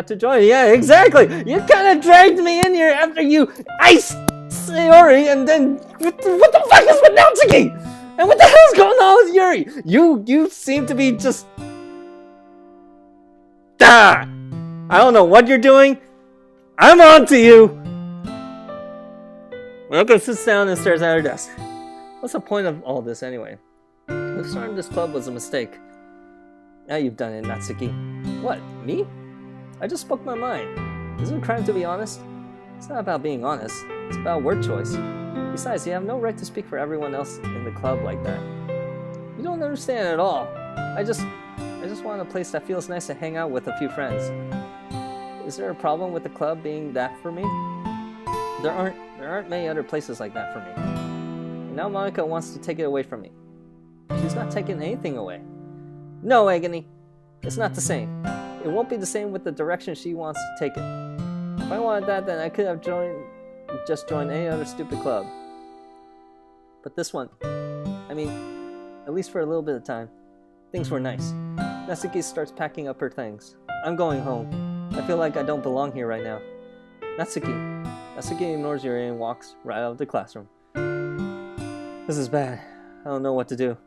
to join. Yeah, exactly. You kind of dragged me in here after you iced Yuri, and then what the fuck is with Natsuki? And what the hell's going on with Yuri? You seem to be just. I don't know what you're doing. I'm on to you. Monica sits down and stares at her desk. What's the point of all this anyway? If starting this club was a mistake. Now you've done it, Natsuki. What, me? I just spoke my mind. Is it a crime to be honest? It's not about being honest. It's about word choice. Besides, you have no right to speak for everyone else in the club like that. You don't understand at all. I just want a place that feels nice to hang out with a few friends. Is there a problem with the club being that for me? There aren't many other places like that for me. And now Monica wants to take it away from me. She's not taking anything away. No, Agony. It's not the same. It won't be the same with the direction she wants to take it. If I wanted that, then I could have just joined any other stupid club. But this one, I mean, at least for a little bit of time, things were nice. Natsuki starts packing up her things. I'm going home. I feel like I don't belong here right now. Natsuki ignores Yuri and walks right out of the classroom. This is bad. I don't know what to do.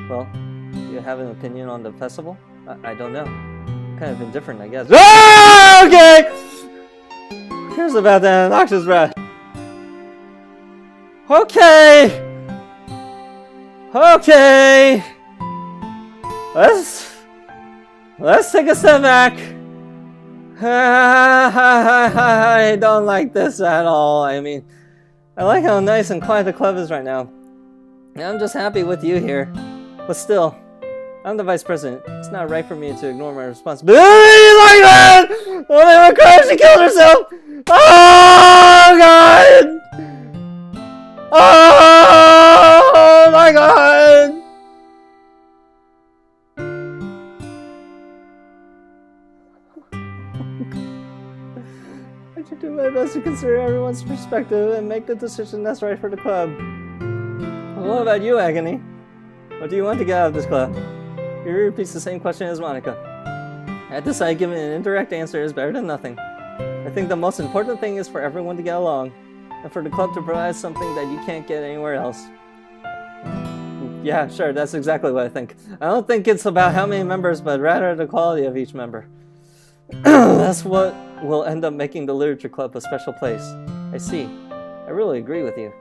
Well, do you have an opinion on the festival? I don't know. I'm kind of indifferent, I guess. Ah, okay! Who cares about that obnoxious brat? Okay! Let's take a step back. I don't like this at all. I mean, I like how nice and quiet the club is right now. And I'm just happy with you here. But still, I'm the vice president. It's not right for me to ignore my responsibility like that! Oh, my God, she killed herself! Oh, God! Oh my god! I should do my best to consider everyone's perspective and make the decision that's right for the club. What about you, Agony? What do you want to get out of this club? Yuri repeats the same question as Monica. I decide giving an indirect answer is better than nothing. I think the most important thing is for everyone to get along, and for the club to provide something that you can't get anywhere else. Yeah, sure, that's exactly what I think. I don't think it's about how many members, but rather the quality of each member. That's what will end up making the Literature Club a special place. I see. I really agree with you.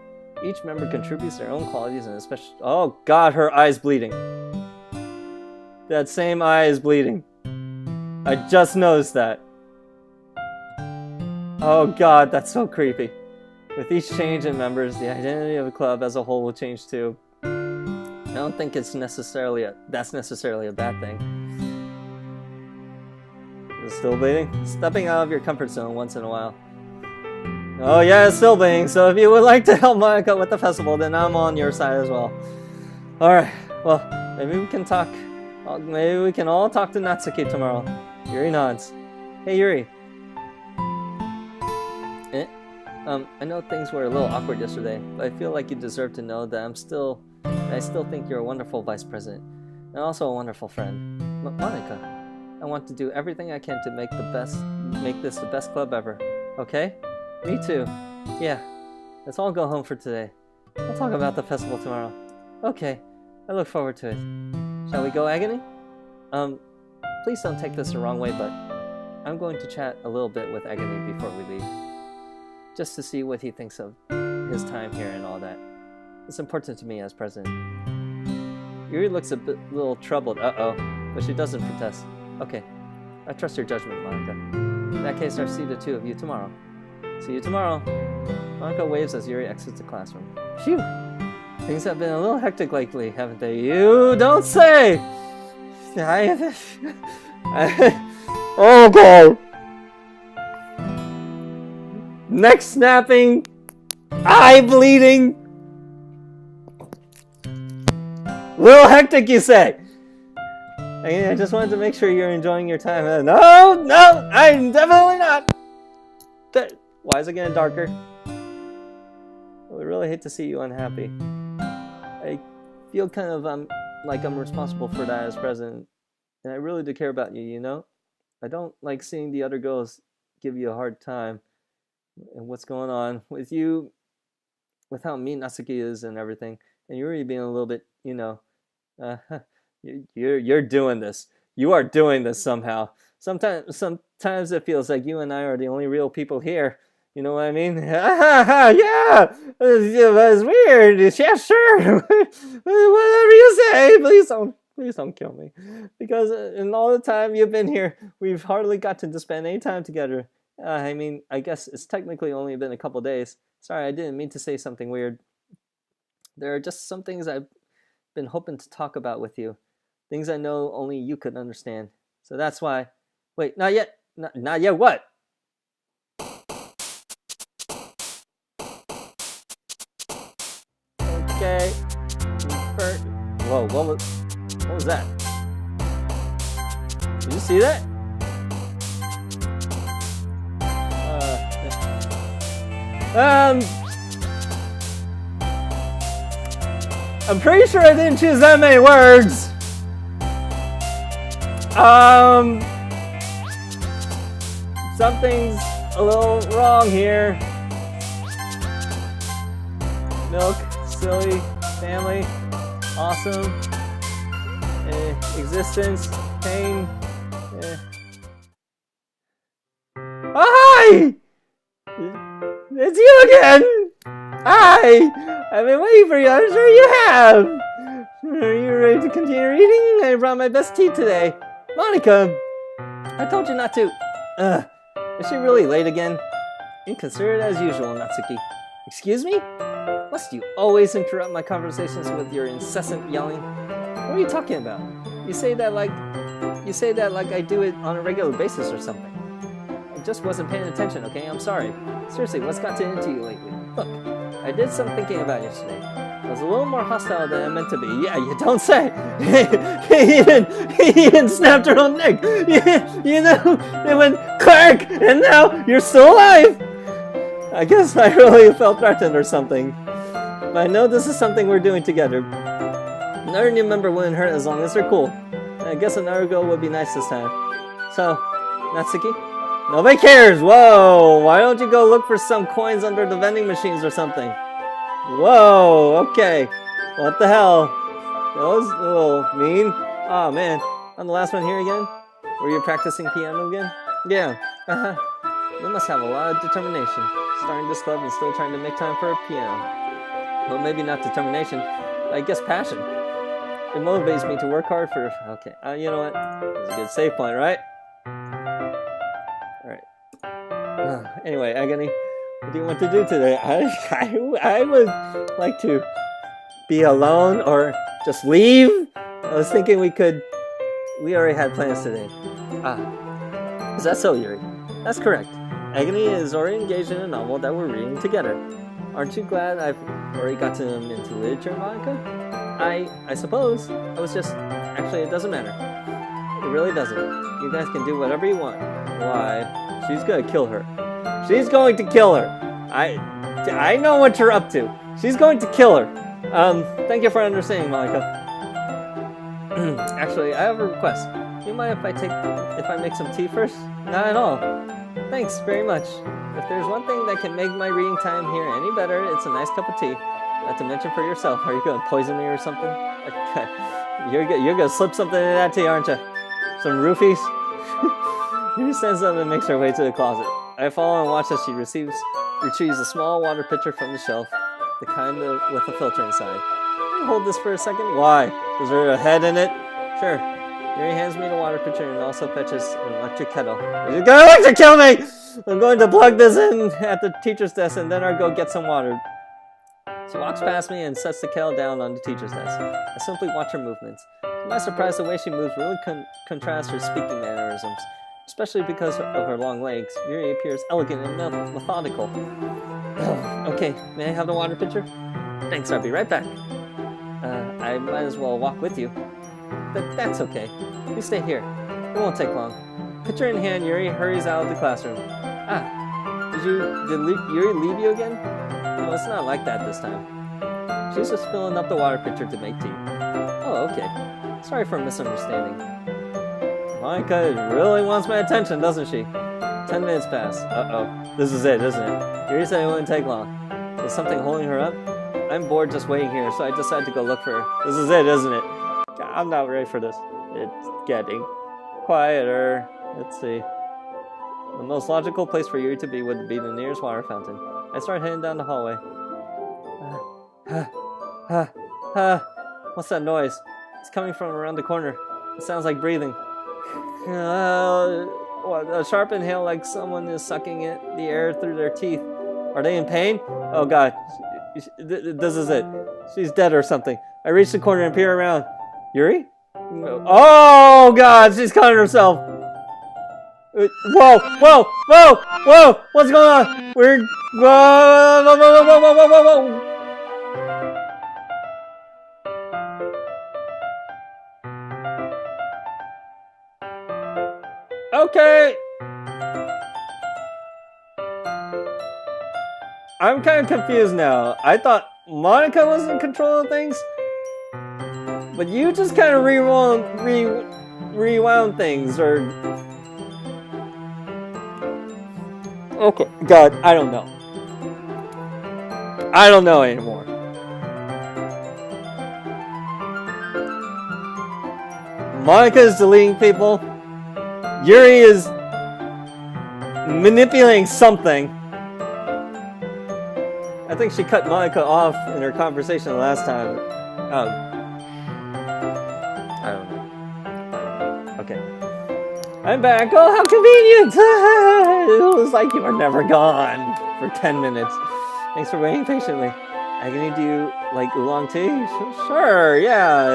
Each member contributes their own qualities and especially— Oh god, her eye's bleeding. That same eye is bleeding. I just noticed that. Oh god, that's so creepy. With each change in members, the identity of the club as a whole will change too. I don't think that's necessarily a bad thing. Is it still bleeding? Stepping out of your comfort zone once in a while. Oh yeah, it's still bleeding, so if you would like to help Monica with the festival, then I'm on your side as well. Alright, well, maybe we can talk. Maybe we can all talk to Natsuki tomorrow. Yuri nods. Hey Yuri. I know things were a little awkward yesterday, but I feel like you deserve to know that I still think you're a wonderful vice president, and also a wonderful friend. Monica, I want to do everything I can to make this the best club ever. Okay? Me too. Yeah. Let's all go home for today. We'll talk about the festival tomorrow. Okay. I look forward to it. Shall we go, Agony? Please don't take this the wrong way, but I'm going to chat a little bit with Agony before we leave. Just to see what he thinks of his time here and all that. It's important to me as president. Yuri looks a little troubled, but she doesn't protest. Okay, I trust your judgment, Monica. In that case, I'll see the two of you tomorrow. See you tomorrow. Monica waves as Yuri exits the classroom. Phew! Things have been a little hectic lately, haven't they? You don't say! Oh god! Neck snapping! Eye bleeding! Little hectic, you say? I just wanted to make sure you're enjoying your time. No, I'm definitely not! Why is it getting darker? I would really hate to see you unhappy. I feel kind of like I'm responsible for that as president. And I really do care about you, you know? I don't like seeing the other girls give you a hard time. And what's going on with you, with how mean Natsuki is and everything. And Yuri being a little bit, you know, you're doing this. You are doing this somehow. Sometimes it feels like you and I are the only real people here. You know what I mean? Yeah, it's weird. Yeah, sure. Whatever you say. Please don't kill me. Because in all the time you've been here, we've hardly gotten to spend any time together. I mean, I guess it's technically only been a couple days. Sorry, I didn't mean to say something weird. There are just some things I've been hoping to talk about with you. Things I know only you could understand. So that's why... Wait, not yet. Not yet what? Okay. Whoa, what was that? Did you see that? I'm pretty sure I didn't choose that many words. Something's a little wrong here. Milk, silly, family, awesome, existence, pain. Oh, hi! It's you again! Hi! I've been waiting for you, I'm sure you have! Are you ready to continue reading? I brought my best tea today. Monica! I told you not to. Is she really late again? Inconsiderate as usual, Natsuki. Excuse me? Must you always interrupt my conversations with your incessant yelling? What are you talking about? You say that like I do it on a regular basis or something. I just wasn't paying attention, okay? I'm sorry. Seriously, what's gotten into you lately? Look, I did some thinking about yesterday. I was a little more hostile than I meant to be. Yeah, you don't say. He even snapped her own neck. You know, it went crack, and now you're still alive. I guess I really felt threatened or something. But I know this is something we're doing together. Another new member wouldn't hurt as long as they're cool. I guess another girl would be nice this time. So, Natsuki? Nobody cares! Whoa! Why don't you go look for some coins under the vending machines or something? Whoa! Okay. What the hell? That was a little mean. Oh man. I'm the last one here again? Were you practicing piano again? Yeah. You must have a lot of determination. Starting this club and still trying to make time for a piano. Well, maybe not determination. I guess passion. It motivates me to work hard for... Okay. You know what? It's a good save point, right? Anyway, Agony, what do you want to do today? I would like to be alone or just leave. I was thinking we already had plans today. Is that so, Yuri? That's correct. Agony is already engaged in a novel that we're reading together. Aren't you glad I've already gotten him into literature, Monica? I suppose. I was just... Actually, it doesn't matter. It really doesn't. You guys can do whatever you want. Why? She's gonna kill her. She's going to kill her. I know what you're up to. She's going to kill her. Thank you for understanding, Monica. Actually, I have a request. Do you mind if I make some tea first? Not at all. Thanks very much. If there's one thing that can make my reading time here any better, it's a nice cup of tea. Not to mention for yourself. Are you gonna poison me or something? You're gonna slip something in that tea, aren't you? Some roofies? Yuri stands up and makes her way to the closet. I follow and watch as she retrieves a small water pitcher from the shelf, the kind with a filter inside. Can you hold this for a second? Why? Is there a head in it? Sure. Yuri hands me the water pitcher and also fetches an electric kettle. You're gonna electric kill me! I'm going to plug this in at the teacher's desk and then I'll go get some water. She walks past me and sets the kettle down on the teacher's desk. I simply watch her movements. To my surprise, the way she moves really contrasts her speaking mannerisms. Especially because of her long legs, Yuri appears elegant and methodical. Okay, may I have the water pitcher? Thanks, I'll be right back. I might as well walk with you. But that's okay. You stay here. It won't take long. Pitcher in hand, Yuri hurries out of the classroom. Did Yuri leave you again? No, it's not like that this time. She's just filling up the water pitcher to make tea. Oh, okay. Sorry for misunderstanding. Monica really wants my attention, doesn't she? 10 minutes pass. Uh-oh. This is it, isn't it? Yuri said it wouldn't take long. Is something holding her up? I'm bored just waiting here, so I decide to go look for her. This is it, isn't it? I'm not ready for this. It's getting quieter. Let's see. The most logical place for Yuri to be would be the nearest water fountain. I start heading down the hallway. What's that noise? It's coming from around the corner. It sounds like breathing. What, a sharp inhale like someone is sucking the air through their teeth. Are they in pain? Oh god. This is it. She's dead or something. I reach the corner and peer around. Yuri? Oh god, she's cutting herself. Whoa! What's going on? Whoa! Okay. I'm kind of confused now. I thought Monica was in control of things, but you just kind of rewound things, or... Okay, God, I don't know. I don't know anymore. Monica is deleting people. Yuri is manipulating something. I think she cut Monica off in her conversation last time. I don't know. Okay. I'm back. Oh, how convenient! It was like you were never gone for 10 minutes. Thanks for waiting patiently. Agony, do you like oolong tea? Sure, yeah.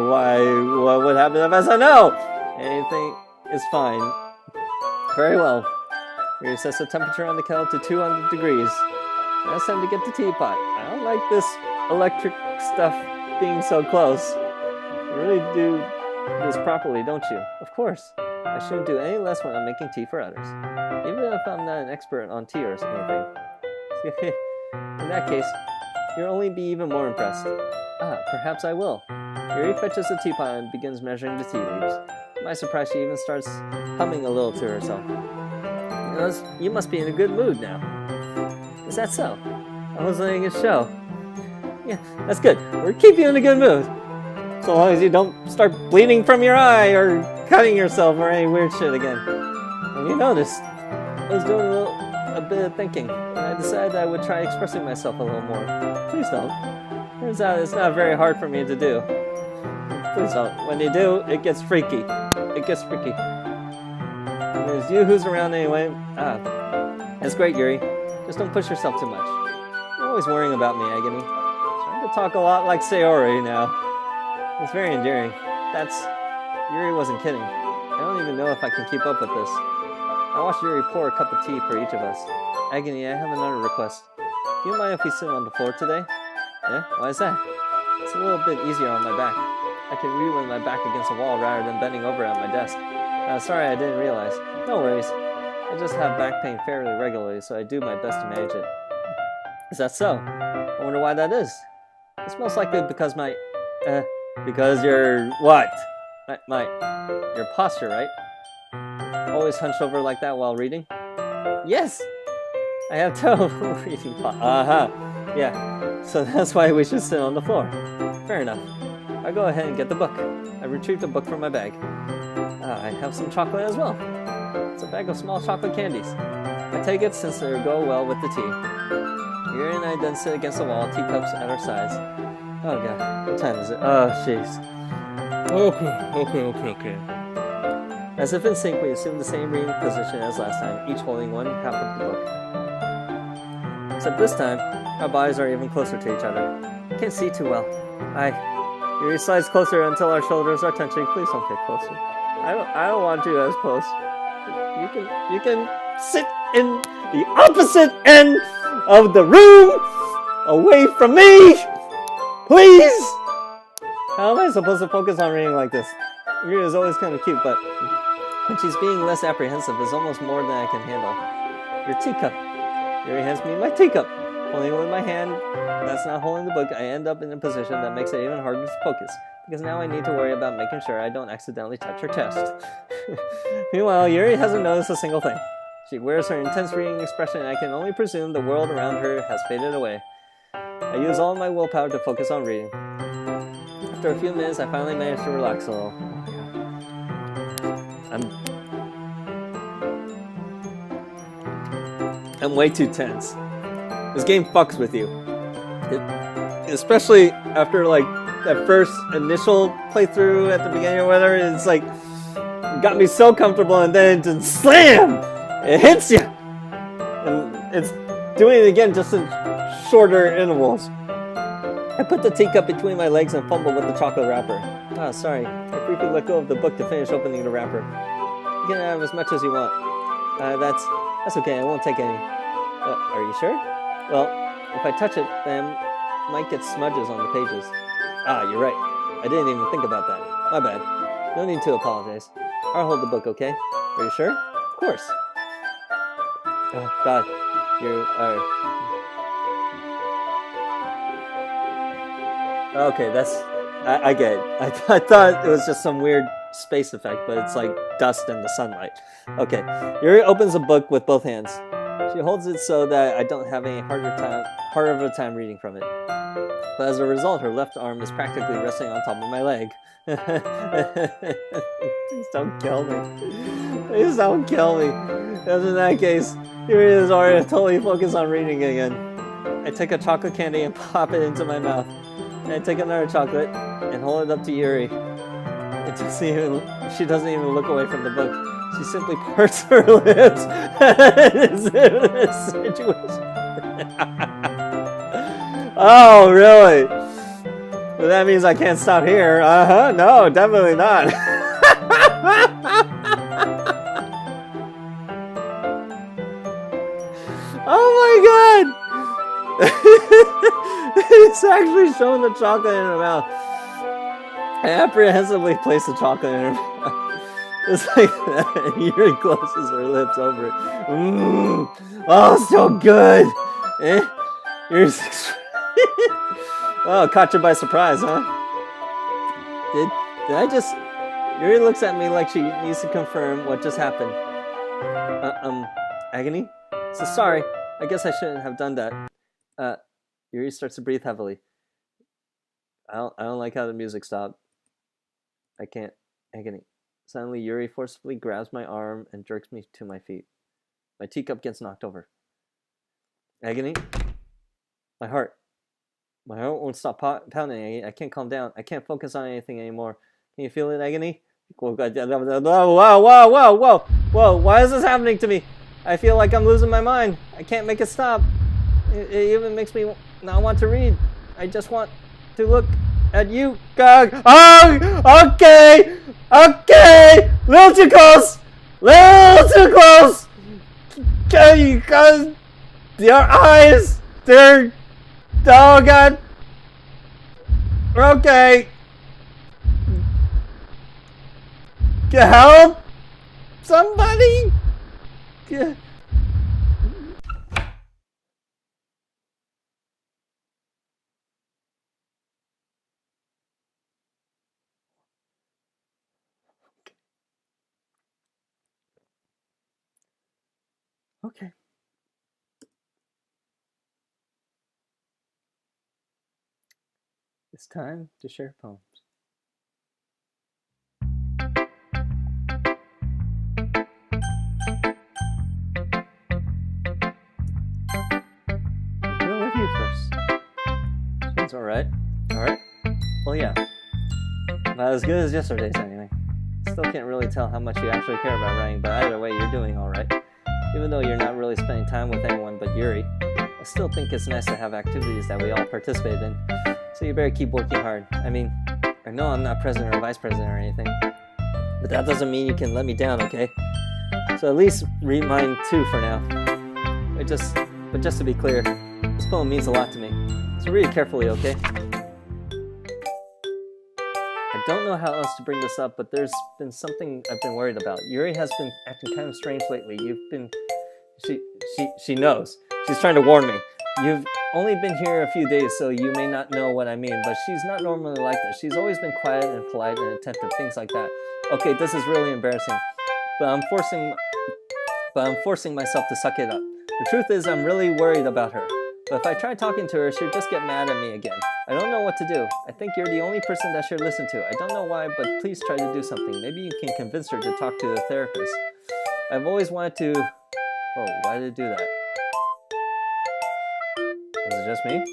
Why? What would happen if I said no? Anything is fine. Very well. We set the temperature on the kettle to 200 degrees. Now it's time to get the teapot. I don't like this electric stuff being so close. You really do this properly, don't you? Of course. I shouldn't do any less when I'm making tea for others. Even if I'm not an expert on tea or anything. In that case, you'll only be even more impressed. Perhaps I will. Yuri fetches the teapot and begins measuring the tea leaves. To my surprise, she even starts humming a little to herself. You must be in a good mood now. Is that so? I was letting it show. Yeah, that's good. We'll keep you in a good mood. So long as you don't start bleeding from your eye or cutting yourself or any weird shit again. And you noticed, I was doing a bit of thinking, and I decided I would try expressing myself a little more. Please don't. Turns out it's not very hard for me to do. Please don't. When you do, it gets freaky. It gets freaky. And there's you who's around anyway. That's great, Yuri. Just don't push yourself too much. You're always worrying about me, Agony. Trying to talk a lot like Sayori now. It's very endearing. Yuri wasn't kidding. I don't even know if I can keep up with this. I watched Yuri pour a cup of tea for each of us. Agony, I have another request. Do you mind if we sit on the floor today? Yeah? Why is that? It's a little bit easier on my back. I can read with my back against the wall rather than bending over at my desk. Sorry, I didn't realize. No worries. I just have back pain fairly regularly, so I do my best to manage it. Is that so? I wonder why that is. It's most likely because because your what? Your posture, right? Always hunched over like that while reading? Yes! I have terrible reading yeah. So that's why we should sit on the floor. Fair enough. I'll go ahead and get the book. I retrieved the book from my bag. I have some chocolate as well. It's a bag of small chocolate candies. I take it since they go well with the tea. Yuri and I then sit against the wall, teacups at our sides. Oh god, what time is it? Oh jeez. Okay. As if in sync, we assume the same reading position as last time, each holding one half of the book. Except this time, our bodies are even closer to each other. I can't see too well. Yuri slides closer until our shoulders are touching. Please don't get closer. I don't want you as close. You can sit in the opposite end of the room, away from me, please. How am I supposed to focus on reading like this? Yuri is always kind of cute, but when she's being less apprehensive, it's almost more than I can handle. Your teacup. Yuri hands me my teacup. Holding it with my hand that's not holding the book, I end up in a position that makes it even harder to focus, because now I need to worry about making sure I don't accidentally touch her chest. Meanwhile, Yuri hasn't noticed a single thing. She wears her intense reading expression, and I can only presume the world around her has faded away. I use all my willpower to focus on reading. After a few minutes, I finally manage to relax a little. I'm way too tense. This game fucks with you. Especially after like that first initial playthrough at the beginning or whatever, it's like got me so comfortable, and then it just slam! It hits you! And it's doing it again just in shorter intervals. I put the teacup between my legs and fumble with the chocolate wrapper. Sorry. I briefly let go of the book to finish opening the wrapper. You can have as much as you want. That's okay, I won't take any. Are you sure? Well, if I touch it, then I might get smudges on the pages. You're right. I didn't even think about that. My bad. No need to apologize. I'll hold the book, okay? Are you sure? Of course. Oh, God. You are... Okay, that's... I get it. I thought it was just some weird space effect, but it's like dust in the sunlight. Okay. Yuri opens the book with both hands. She holds it so that I don't have any harder of a time reading from it. But as a result, her left arm is practically resting on top of my leg. Please don't kill me. Please don't kill me. Because in that case, Yuri is already totally focused on reading again. I take a chocolate candy and pop it into my mouth. And I take another chocolate and hold it up to Yuri. She doesn't even look away from the book. She simply parts her lips. It's in this situation. Oh, really? Well, that means I can't stop here. No, definitely not. Oh my god! It's actually showing the chocolate in her mouth. I apprehensively place the chocolate in her mouth. It's like Yuri closes her lips over it. Oh, so good. Yuri's oh, caught you by surprise, huh? Did I just... Yuri looks at me like she needs to confirm what just happened. Agony? So sorry. I guess I shouldn't have done that. Yuri starts to breathe heavily. I don't like how the music stopped. I can't. Agony. Suddenly, Yuri forcibly grabs my arm and jerks me to my feet. My teacup gets knocked over. Agony? My heart. My heart won't stop pounding. I can't calm down. I can't focus on anything anymore. Can you feel it, Agony? Whoa, whoa, why is this happening to me? I feel like I'm losing my mind. I can't make it stop. It even makes me not want to read. I just want to look at you. Oh, okay. Little too close. Because your eyes, they're... Oh, God. Okay. Help! Somebody! Okay. It's time to share poems. Go with you first. Sounds alright. Alright. Well, yeah. Not as good as yesterday's anyway. Still can't really tell how much you actually care about writing, but either way, you're doing alright. Even though you're not really spending time with anyone but Yuri, I still think it's nice to have activities that we all participate in. So you better keep working hard. I mean, I know I'm not president or vice president or anything, but that doesn't mean you can let me down, okay? So at least read mine too for now. But just to be clear, this poem means a lot to me. So read it carefully, okay? I don't know how else to bring this up, but there's been something I've been worried about. Yuri has been acting kind of strange lately. She knows. She's trying to warn me. You've only been here a few days, so you may not know what I mean, but she's not normally like this. She's always been quiet and polite and attentive, things like that. Okay, this is really embarrassing, but I'm forcing myself to suck it up. The truth is, I'm really worried about her. But if I try talking to her, she'll just get mad at me again. I don't know what to do. I think you're the only person that should listen to. I don't know why, but please try to do something. Maybe you can convince her to talk to a therapist. I've always wanted to... Oh, why did it do that? Was it just me?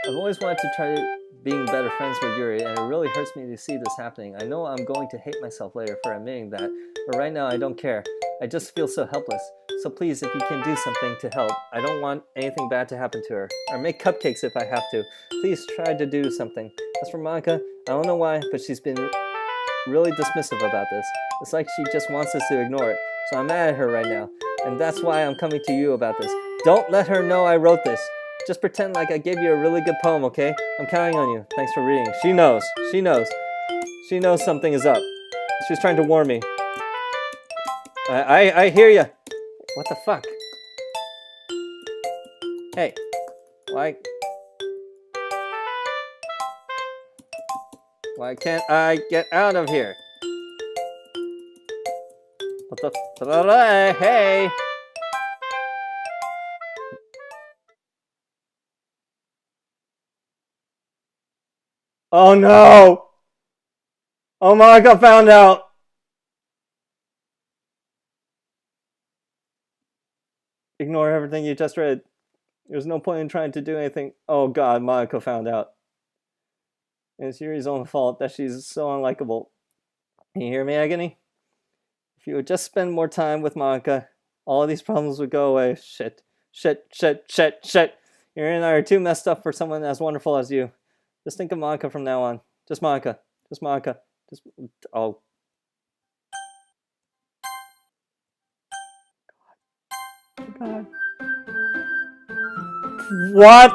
I've always wanted to try being better friends with Yuri, and it really hurts me to see this happening. I know I'm going to hate myself later for admitting that, but right now I don't care. I just feel so helpless. So please, if you can do something to help, I don't want anything bad to happen to her. Or make cupcakes if I have to. Please try to do something. As for Monica, I don't know why, but she's been really dismissive about this. It's like she just wants us to ignore it. So I'm mad at her right now. And that's why I'm coming to you about this. Don't let her know I wrote this. Just pretend like I gave you a really good poem, okay? I'm counting on you. Thanks for reading. She knows. She knows something is up. She's trying to warn me. I hear ya. What the fuck? Hey, why can't I get out of here? What the hey! Oh no! Oh, Monica found out! Ignore everything you just read. There's no point in trying to do anything. Oh god, Monica found out. And it's Yuri's own fault that she's so unlikable. Can you hear me, Agony? If you would just spend more time with Monica, all of these problems would go away. Shit. Yuri and I are too messed up for someone as wonderful as you. Just think of Monica from now on. Just Monica. Oh. God. What?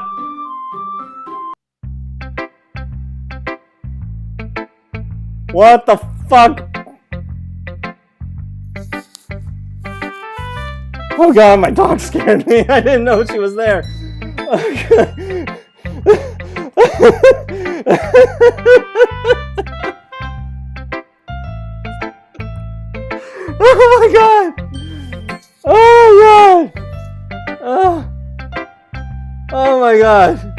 What the fuck? Oh god, my dog scared me. I didn't know she was there. Oh my god! Oh god! Oh my god!